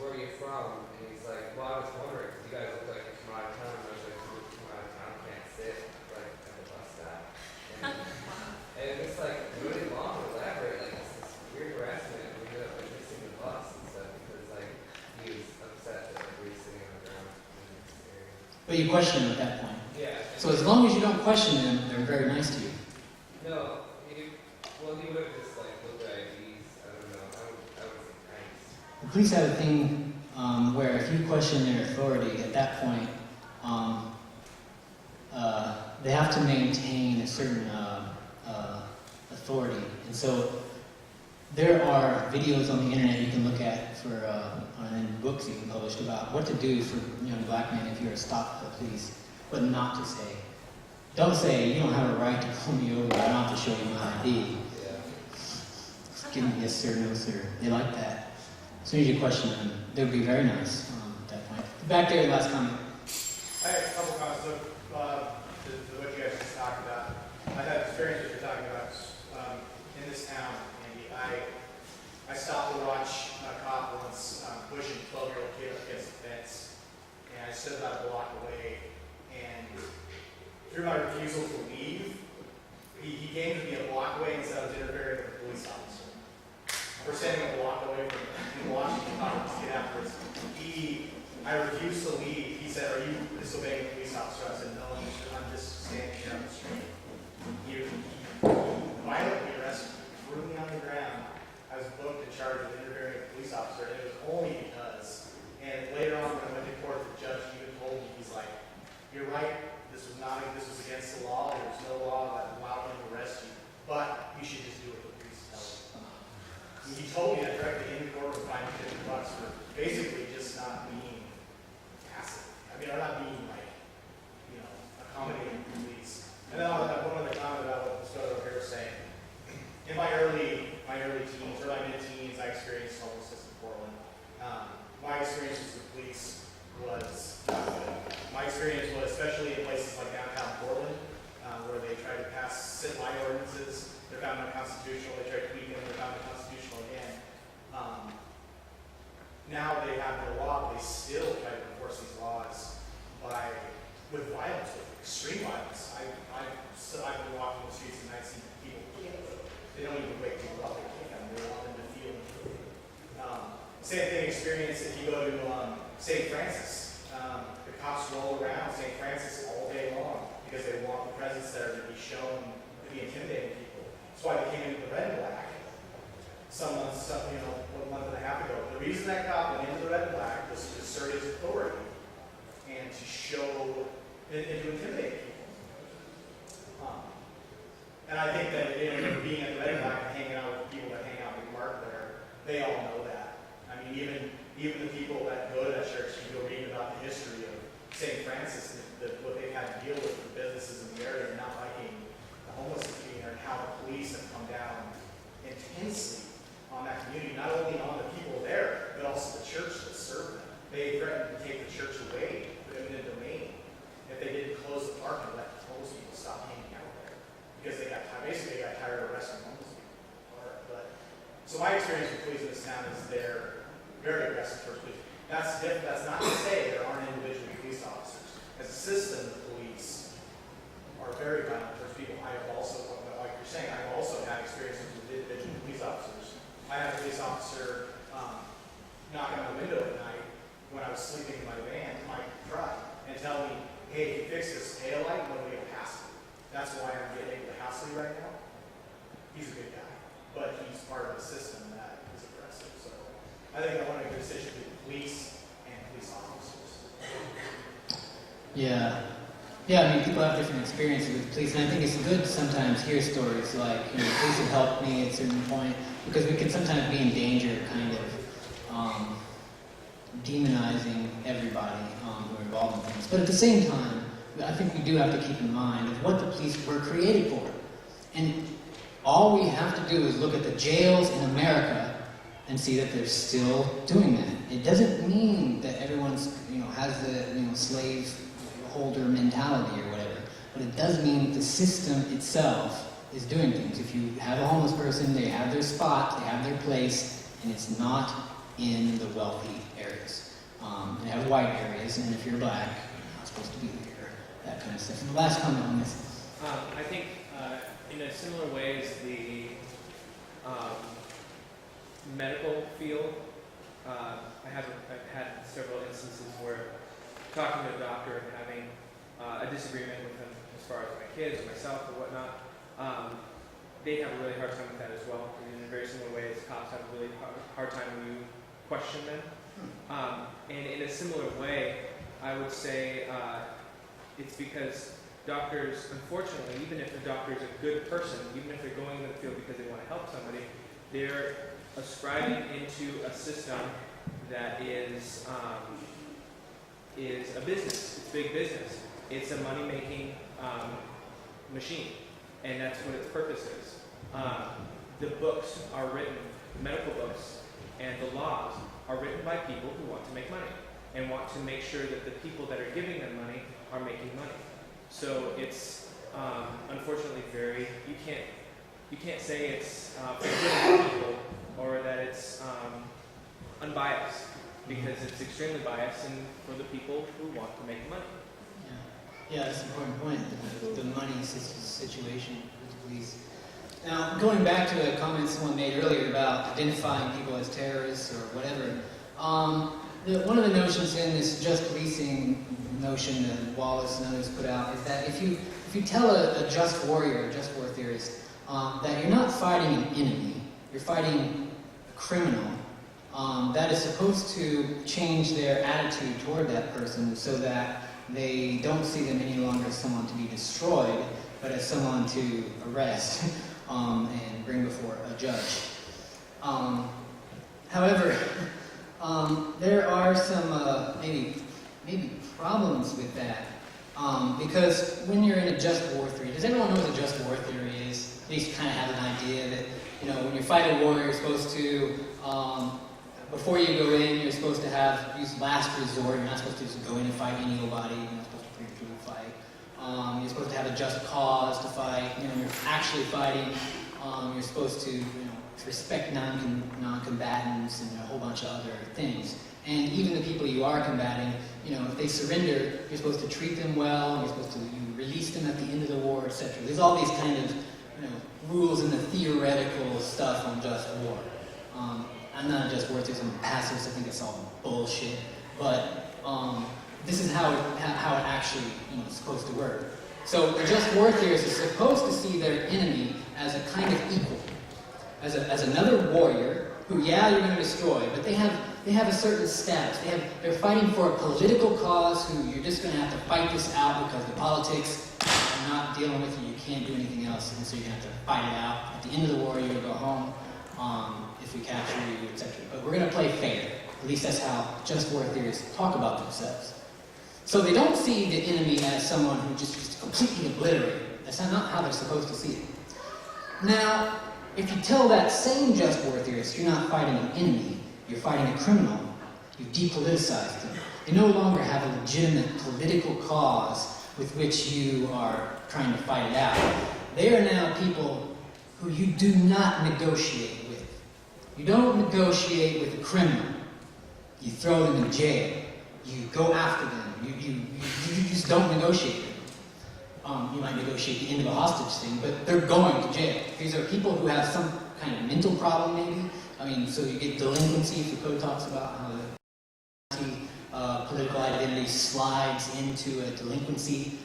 where are you from? And he's like, well, I was wondering, because you guys look like you're from out of town. And I was like, people from out of town can't sit, like, at the bus stop. And it's, like, really long and elaborate. Like, it's this weird harassment. We ended up, like, missing the bus and stuff because, like, he was upset that, like, we were sitting on the ground in this area. But you question them at that point. Yeah. So as long as you don't question them, they're very nice to you. No, he would have just like looked at IDs. I don't know. I would say thanks. The police have a thing where if you question their authority, at that point, they have to maintain a certain authority. And so there are videos on the internet you can look at and books you can publish about what to do for young black men if you're stopped by the police, what not to say. Don't say, you don't have a right to pull me over, I don't have to show you my ID. Just give them yes sir, no sir. They like that. As soon as you question them, they'll be very nice at that point. Back there, last comment. I have a couple comments to what you guys just talked about. I've had experience what you're talking about in this town, Andy. I stopped to watch a cop once pushing a 12-year-old kid up against the fence, and I stood about a block away, and through my refusal to leave, he came to me a block away and said I was interfering with a police officer. We're standing a block away from him watching me talk to this kid afterwards. I refused to leave. He said, are you disobeying a police officer? I said, no, I'm just standing here on the street. He violently arrested me, threw me on the ground. I was booked and charged with interfering with a police officer, and it was only because, and later on when I went to court, the judge even told me, he's like, you're right, this was against the law, there was no law that allowed him to arrest you, but you should just do what the police tell you. He told me that directly in the court would find me $50 for basically just not being passive. I mean, I'm not being like, accommodating the police. And then I'll have one other comment about what this brother over here was saying. In my early teens, or my mid-teens, I experienced homelessness in Portland. My experience with the police was not good. My experience was, especially in places like downtown Portland, where they try to pass sit-line ordinances. They're found unconstitutional. They try to tweak them. They're found unconstitutional again. Now they have no law. They still try to enforce these laws with violence, with extreme violence. I've been walking the streets and I've seen people. They don't even wake people up. They kick them. They want them to feel. Same thing experience if you go to St. Francis. The cops roll around St. Francis all day long because they want the presence there to be shown to be intimidating people. That's why they came into the red and black a month and a half ago. The reason that cop went into the red and black was to assert his authority and to show and to intimidate people. And I think that being at the red and black and hanging out with people that hang out with Mark there, they all know that. I mean, even the people that go to that church, you go read about the history of St. Francis, what they've had to deal with the businesses in the area, not liking the homelessness being there, and how the police have come down intensely on that community, not only on the people there, but also the church that served them. They threatened to take the church away, put them in a domain, if they didn't close the park and let the homeless people stop hanging out there. Because they got tired of arresting homeless people. So my experience with police in this town is they're very aggressive towards police. That's not to say there aren't individual police officers. As a system, the police are very violent towards people. I have also, like you're saying, I've also had experiences with individual police officers. I had a police officer knock on my window at night when I was sleeping in my van, my truck, and tell me, hey, if you fix this tail light, nobody will pass me. That's why I'm getting the house lead right now. He's a good guy, but he's part of a system that is aggressive. So I think I want to make a decision between police and police officers. Yeah. Yeah, I mean, people have different experiences with police, and I think it's good to sometimes hear stories like, you know, police have helped me at a certain point, because we can sometimes be in danger of kind of demonizing everybody who are involved in things. But at the same time, I think we do have to keep in mind of what the police were created for. And all we have to do is look at the jails in America and see that they're still doing that. It doesn't mean that everyone's, you know, has the, you know, slave holder mentality or whatever, but it does mean that the system itself is doing things. If you have a homeless person, they have their spot, they have their place, and it's not in the wealthy areas. They have white areas, and if you're black, you're not supposed to be there, that kind of stuff. And the last comment on this. I think in a similar way as the medical field, I've had several instances where talking to a doctor and having a disagreement with them as far as my kids or myself or whatnot, they have a really hard time with that as well. In a very similar way as cops have a really hard time when you question them. And in a similar way, I would say it's because doctors, unfortunately, even if the doctor is a good person, even if they're going in the field because they want to help somebody, they're ascribing into a system that is a business. It's big business. It's a money-making machine, and that's what its purpose is. The books are written, medical books, and the laws are written by people who want to make money and want to make sure that the people that are giving them money are making money. So it's unfortunately you can't say it's for good people or that it's unbiased, because it's extremely biased and for the people who want to make money. Yeah, that's an important point, the money situation with the police. Now, going back to the comment someone made earlier about identifying people as terrorists or whatever, one of the notions in this just policing notion that Wallace and others put out is that if you tell a just warrior, a just war theorist, that you're not fighting an enemy, you're fighting a criminal, that is supposed to change their attitude toward that person so that they don't see them any longer as someone to be destroyed, but as someone to arrest and bring before a judge. However, there are some maybe problems with that, because when you're in a just war theory, does everyone know what a just war theory is? At least kind of have an idea that, you know, when you fight a war, you're supposed to, before you go in, you're supposed to use last resort. You're not supposed to just go in and fight anybody. You're not supposed to preemptively fight. You're supposed to have a just cause to fight. You know, you're actually fighting. You're supposed to, you know, respect non-combatants and a whole bunch of other things. And even the people you are combating, you know, if they surrender, you're supposed to treat them well. You're supposed to release them at the end of the war, etc. There's all these kind of, you know, rules in the theoretical stuff on just war. I'm not a just war theorist, I'm a pacifist. I think it's all bullshit. But this is how it actually, you know, is supposed to work. So the just war theorist is supposed to see their enemy as a kind of equal, as another warrior who, yeah, you're going to destroy, but they have a certain status. They're fighting for a political cause who you're just going to have to fight this out because the politics are not dealing with you. You can't do anything else, and so you're going to have to fight it out. At the end of the war, you're going to go home if we capture you, etc. But we're going to play fair. At least that's how just war theorists talk about themselves. So they don't see the enemy as someone who just completely obliterated. That's not how they're supposed to see it. Now, if you tell that same just war theorist you're not fighting an enemy, you're fighting a criminal, you've depoliticized them. They no longer have a legitimate political cause with which you are trying to fight it out. They are now people who you do not negotiate with. You don't negotiate with a criminal. You throw them in jail. You go after them. You just don't negotiate with them. You might negotiate the end of a hostage thing, but they're going to jail. These are people who have some kind of mental problem, maybe. I mean, so you get delinquency. Foucault talks about how the political identity slides into a delinquency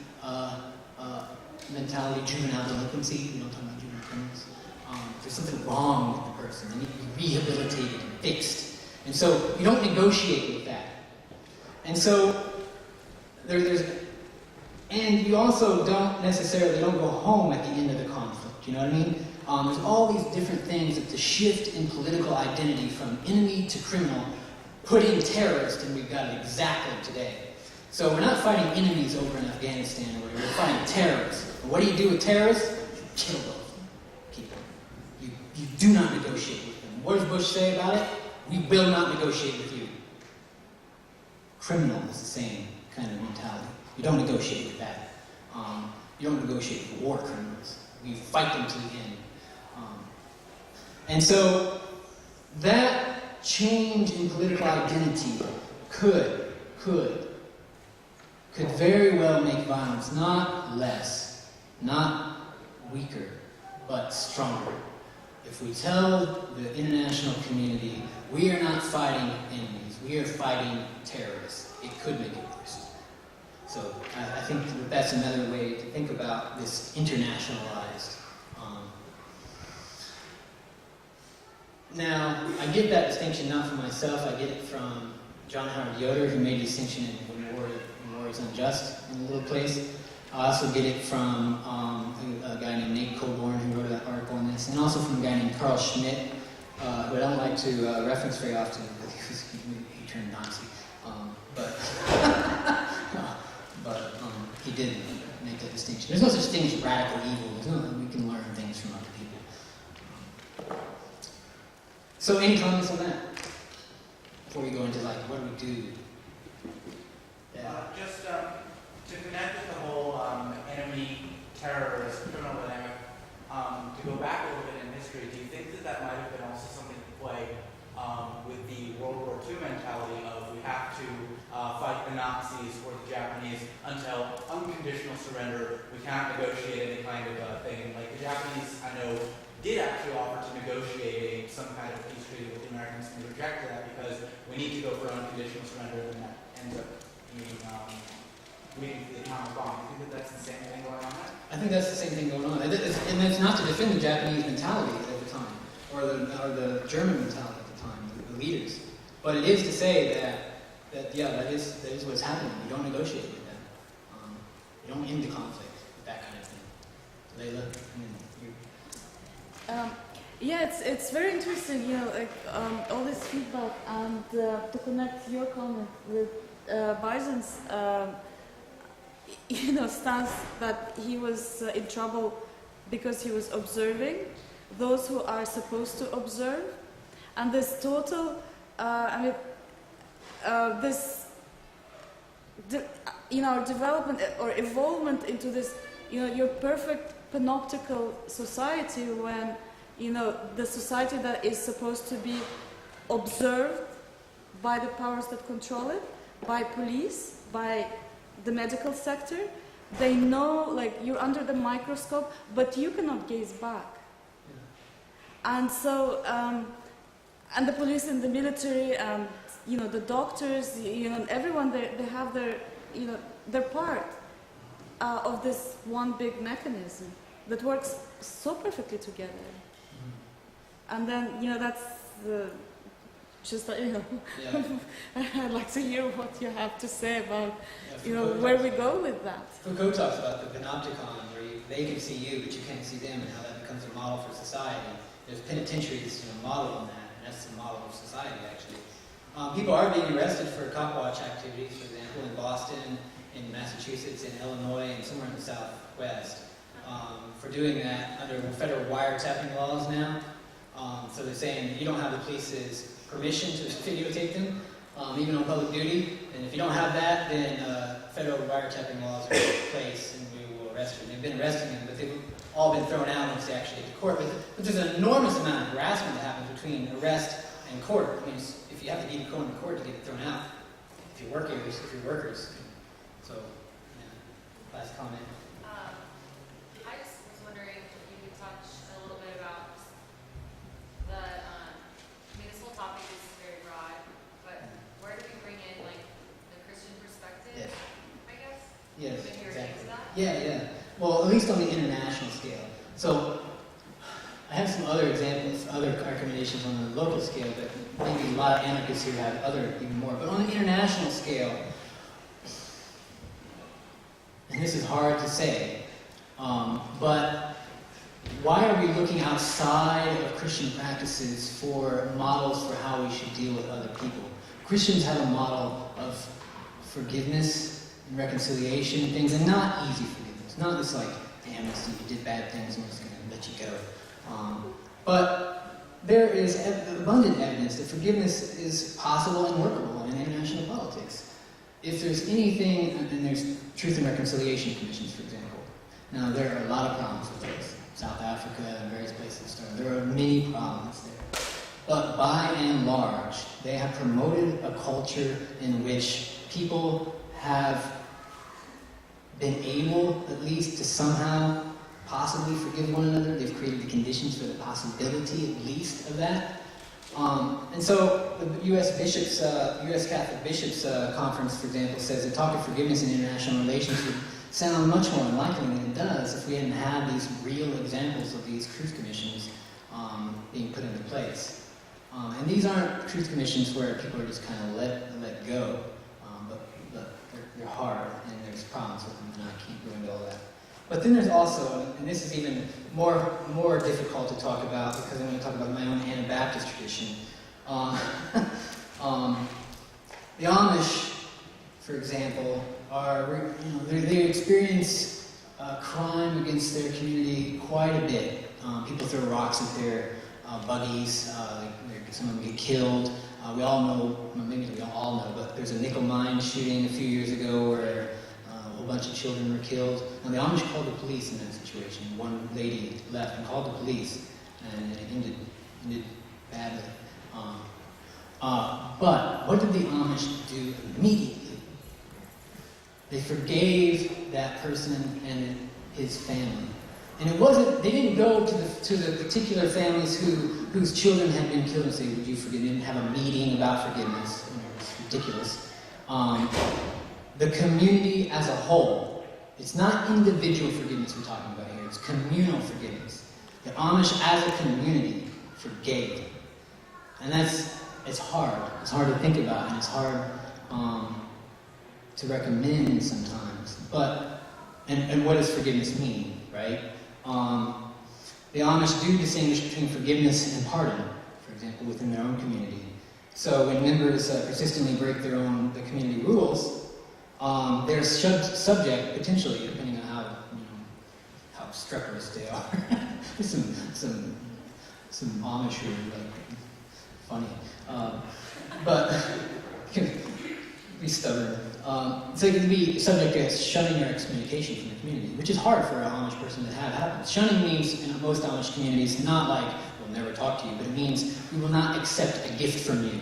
mentality, juvenile delinquency. We don't talk about juvenile criminals. There's something wrong with the person. They need to be rehabilitated and fixed. And so you don't negotiate with that. And so there's And you also don't go home at the end of the conflict, you know what I mean? There's all these different things that the shift in political identity from enemy to criminal, putting terrorist, and we've got it exactly today. So we're not fighting enemies over in Afghanistan or whatever, we're fighting terrorists. And what do you do with terrorists? You kill those people. You do not negotiate with them. What does Bush say about it? We will not negotiate with you. Criminal is the same kind of mentality. You don't negotiate with that. You don't negotiate with war criminals. We fight them to the end. And so that change in political identity could very well make violence not less, not weaker, but stronger. If we tell the international community, we are not fighting enemies, we are fighting terrorists, it could make it worse. So I think that's another way to think about this internationalized. Now, I get that distinction not from myself, I get it from John Howard Yoder, who made a distinction in When War is Unjust in a little place. I also get it from a guy named Nate Coburn, who wrote an article on this, and also from a guy named Carl Schmitt, who I don't like to reference very often because he turned Nazi. But he did make that distinction. There's no such thing as radical evil. We can learn things from other people. So any comments on that? Before we go into what do we do? Yeah. Just to connect with the whole enemy, terrorist, criminal dynamic, to go back a little bit in history, do you think that might have been also something to play with the World War II mentality of we have to fight the Nazis or the Japanese until unconditional surrender, we can't negotiate any kind of thing. Like the Japanese, I know, did actually offer to negotiate some kind of peace treaty with the Americans, and they rejected that because we need to go for unconditional surrender, and that ends up being leading to the atomic bomb. Do you think that's the same thing going on there? I think that's the same thing going on. And it's not to defend the Japanese mentality at the time, or the German mentality at the time, the leaders. But it is to say that is what's happening. You don't negotiate with them. You don't end the conflict with that kind of thing. Layla, yeah, it's very interesting, all this feedback, and to connect your comment with Bison's, stance that he was in trouble because he was observing those who are supposed to observe, and this total, development or evolvement into this, your perfect panoptical society when, the society that is supposed to be observed by the powers that control it, by police, by the medical sector. They know, you're under the microscope, but you cannot gaze back. Yeah. And so, and the police and the military and, the doctors, everyone, they have their part of this one big mechanism that works so perfectly together. Mm-hmm. And then, that's Yeah. I'd like to hear what you have to say about, where we go with that. Foucault talks about the panopticon, where they can see you, but you can't see them, and how that becomes a model for society. There's penitentiaries, model on that, and that's the model of society, actually. People are being arrested for cop watch activities, for example, in Boston, in Massachusetts, in Illinois, and somewhere in the Southwest, for doing that under federal wiretapping laws now. So they're saying that you don't have the police's permission to videotape them, even on public duty. And if you don't have that, then federal wiretapping laws are in place, and we will arrest you. And they've been arresting them, but they've all been thrown out once they actually get to court. But there's an enormous amount of harassment that happens between arrest and court. I mean, if you have to keep going to court to get thrown out, if you're workers. So, yeah. Last comment. I just was wondering if you could touch a little bit about this whole topic is very broad, but where do we bring in the Christian perspective? I guess. Yes, exactly. Yeah. Well, at least on the international scale. So I have some other examples, other recommendations on the local scale, but maybe a lot of anarchists here have other even more. But on the international scale, and this is hard to say, but why are we looking outside of Christian practices for models for how we should deal with other people? Christians have a model of forgiveness and reconciliation and things, and not easy forgiveness. Not just like, damn, listen, you did bad things, I'm just going to let you go. But there is abundant evidence that forgiveness is possible and workable in international politics. If there's anything, and there's Truth and Reconciliation Commissions, for example. Now, there are a lot of problems with those. South Africa and various places. There are many problems there. But by and large, they have promoted a culture in which people have been able, at least, to somehow possibly forgive one another. They've created the conditions for the possibility, at least, of that. And so the U.S. Bishops, U.S. Catholic Bishops Conference, for example, says that talk of forgiveness in international relations would sound much more unlikely than it does if we hadn't had these real examples of these truth commissions being put into place. And these aren't truth commissions where people are just kind of let go, but they're hard, and there's problems with them, and I can't go into all that. But then there's also, and this is even more difficult to talk about because I'm going to talk about my own Anabaptist tradition. The Amish, for example, are, they experience crime against their community quite a bit. People throw rocks at their buggies. Some of them get killed. We all know, maybe we don't all know, but there's a nickel mine shooting a few years ago where a whole bunch of children were killed. Now the Amish called the police in that situation. One lady left and called the police, and it ended badly. But what did the Amish do immediately? They forgave that person and his family. And it wasn't, they didn't go to the particular families whose children had been killed and say, would you forgive? They didn't have a meeting about forgiveness. It's ridiculous. The community as a whole, it's not individual forgiveness we're talking about here, it's communal forgiveness. The Amish as a community forgave. And it's hard. It's hard to think about, and it's hard to recommend sometimes. But, and what does forgiveness mean, right? The Amish do distinguish between forgiveness and pardon, for example, within their own community. So when members persistently break the community rules, they're subject, potentially, depending on how obstreperous they are. There's some Amish who are funny, but can be stubborn. So they can be subject to shunning or excommunication from the community, which is hard for an Amish person to have happen. Shunning means, in most Amish communities, not like, we'll never talk to you, but it means we will not accept a gift from you.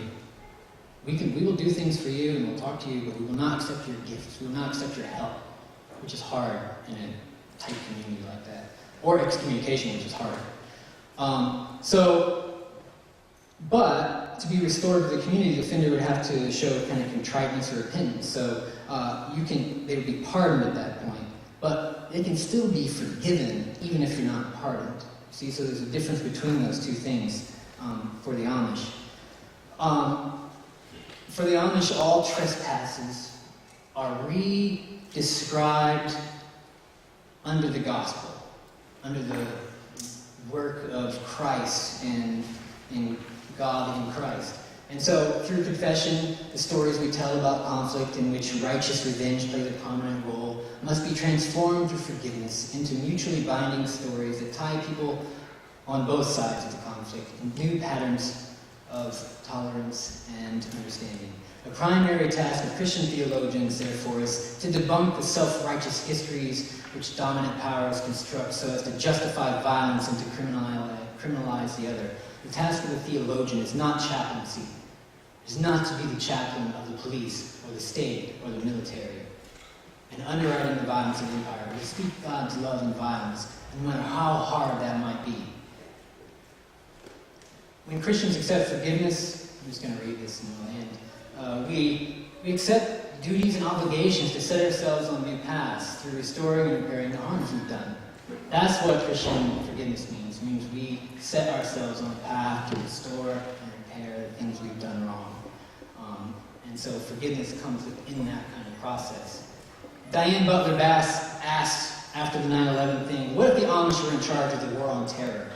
We will do things for you and we'll talk to you, but we will not accept your gifts. We will not accept your help, which is hard in a tight community like that. Or excommunication, which is hard. But to be restored to the community, the offender would have to show kind of contriteness or repentance. So they would be pardoned at that point, but they can still be forgiven even if you're not pardoned. See, so there's a difference between those two things for the Amish. For the Amish, all trespasses are re-described under the gospel, under the work of Christ and in God in Christ. And so, through confession, the stories we tell about conflict in which righteous revenge plays a prominent role must be transformed through forgiveness into mutually binding stories that tie people on both sides of the conflict in new patterns of tolerance and understanding. The primary task of Christian theologians, therefore, is to debunk the self-righteous histories which dominant powers construct so as to justify violence and to criminalize the other. The task of the theologian is not chaplaincy. It is not to be the chaplain of the police or the state or the military and underwriting the violence of empire, but to speak God's love and violence, no matter how hard that might be. When Christians accept forgiveness, I'm just going to read this and we'll end. We accept duties and obligations to set ourselves on new paths through restoring and repairing the harms we've done. That's what Christian forgiveness means. It means we set ourselves on a path to restore and repair the things we've done wrong. And so forgiveness comes within that kind of process. Diane Butler Bass asked after the 9/11 thing, what if the Amish were in charge of the war on terror?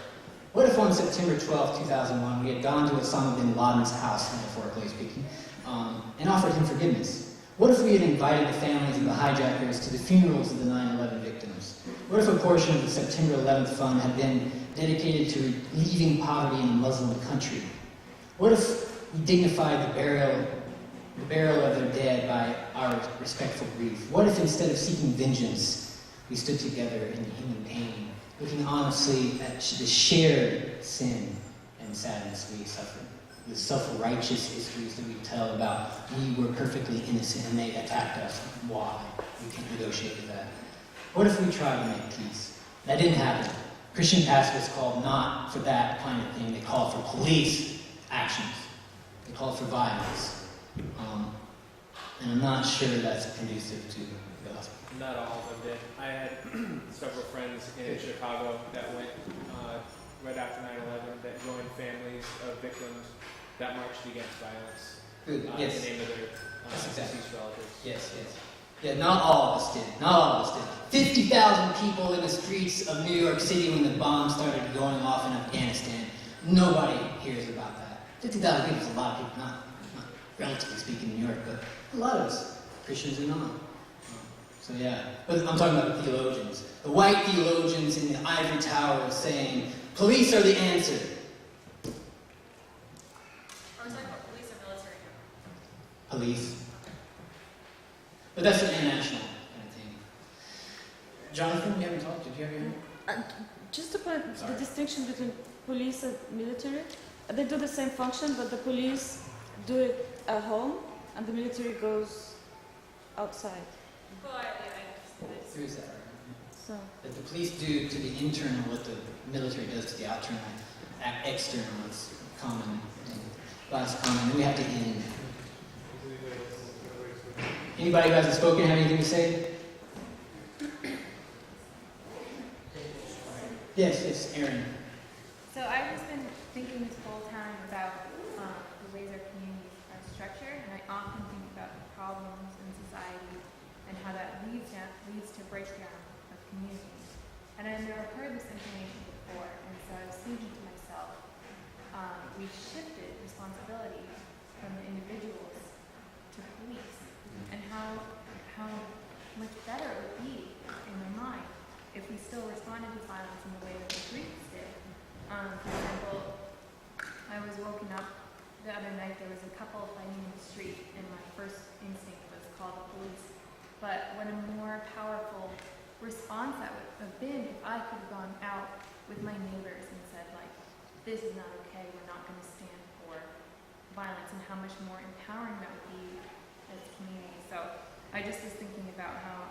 What if on September 12, 2001, we had gone to Osama bin Laden's house, metaphorically speaking, and offered him forgiveness? What if we had invited the families of the hijackers to the funerals of the 9/11 victims? What if a portion of the September 11th fund had been dedicated to relieving poverty in a Muslim country? What if we dignified the burial of their dead by our respectful grief? What if instead of seeking vengeance, we stood together in human pain, looking honestly at the shared sin and sadness we suffered, the self-righteous histories that we tell about we were perfectly innocent and they attacked us? Why? We can't negotiate with that. What if we tried to make peace? That didn't happen. Christian pacifists called not for that kind of thing. They called for police actions. They called for violence. And I'm not sure that's conducive to the gospel. Not all of them did. I had several friends in Chicago that went right after 9/11 that joined families of victims that marched against violence. Yes. In the name of their exactly. deceased relatives. Yes, yes. Yeah, not all of us did. Not all of us did. 50,000 people in the streets of New York City when the bombs started going off in Afghanistan. Nobody hears about that. 50,000 people is a lot of people, not relatively speaking in New York, but a lot of us, Christians and non. So yeah, but I'm talking about the theologians. The white theologians in the ivory tower saying, police are the answer. Are we talking about police or military? Police. But that's an international kind of thing. Jonathan, we haven't talked. Did you have your hand? Just to point the distinction between police and military, they do the same function, but the police do it at home, and the military goes outside. Well, I understand. There is that. So That the police do to the internal what the military does to the external. It's common. Last comment. Then we have to end. Anybody who hasn't spoken have anything to say? Yes, Aaron. So I've just been thinking this whole time about the ways our communities are structured, and I often think about the problems in society and how that leads to breakdown of communities. And I've never heard this information before, and so I was thinking to myself, we've shifted responsibility from the individuals to police, and how much better it would be in my mind if we still responded to violence in the way that the Greeks did. For example, I was woken up the other night, there was a couple fighting in the street, and my first instinct was call the police. But what a more powerful response that would have been if I could have gone out with my neighbors and said, like, this is not okay, we're not going to stand for violence, and how much more empowering that would be as a community. So I just was thinking about how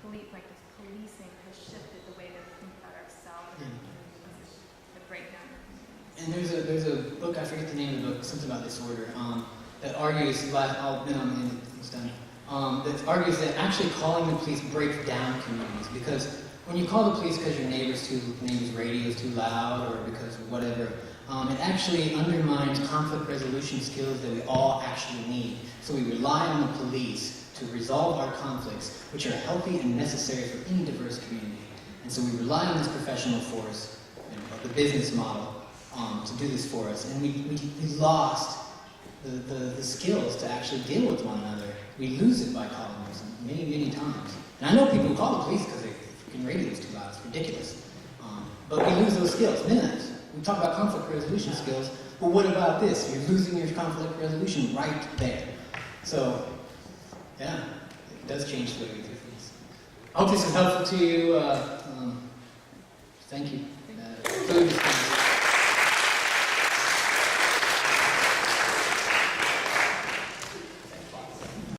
policing has shifted the way that we think about ourselves and the breakdown of communities. And there's a book, I forget the name of the book, something about disorder, that argues, that argues that actually calling the police breaks down communities, because when you call the police because your neighbor's radio is too loud, or because of whatever, it actually undermines conflict resolution skills that we all actually need. So we rely on the police to resolve our conflicts, which are healthy and necessary for any diverse community. And so we rely on this professional force, the business model, to do this for us. And we lost the skills to actually deal with one another. We lose it by calling them many, many times. And I know people who call the police because the freaking radio is too loud. It's ridiculous. But we lose those skills. Minutes. We talk about conflict resolution skills, but what about this? You're losing your conflict resolution right there. So, yeah, it does change the way we do things. I hope this is helpful to you. Thank you.